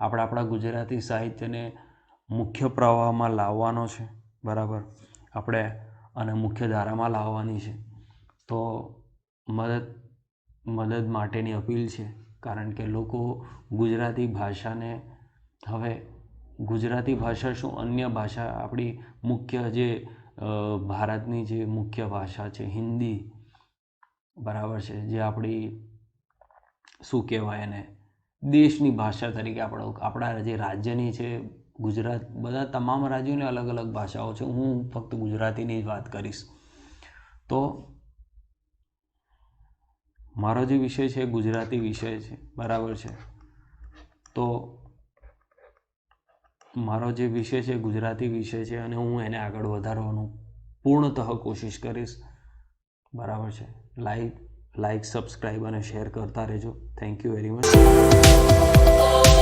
Speaker 1: આપણે આપણા ગુજરાતી સાહિત્યને મુખ્ય પ્રવાહમાં લાવવાનો છે, બરાબર, આપણે અને મુખ્ય ધારામાં લાવવાની છે. તો મદદ માટેની અપીલ છે, કારણ કે લોકો ગુજરાતી ભાષાને હવે ગુજરાતી ભાષા શું, અન્ય ભાષા આપણી મુખ્ય જે ભારતની જે મુખ્ય ભાષા છે હિન્દી, બરાબર છે, જે આપણી શું કહેવાય એને દેશની ભાષા તરીકે આપણા જે રાજ્યની છે ગુજરાત, બધા તમામ રાજ્યોની અલગ અલગ ભાષાઓ છે, હું ફક્ત ગુજરાતીની જ વાત કરીશ. તો મારો જે વિષય છે ગુજરાતી વિષય છે, બરાબર છે, તો મારો જે વિષય છે ગુજરાતી વિષય છે અને હું એને આગળ વધારવાનું પૂર્ણતઃ કોશિશ કરીશ, બરાબર છે. લાઈક સબસ્ક્રાઈબ અને શેર કરતા રહેજો. Thank you very much.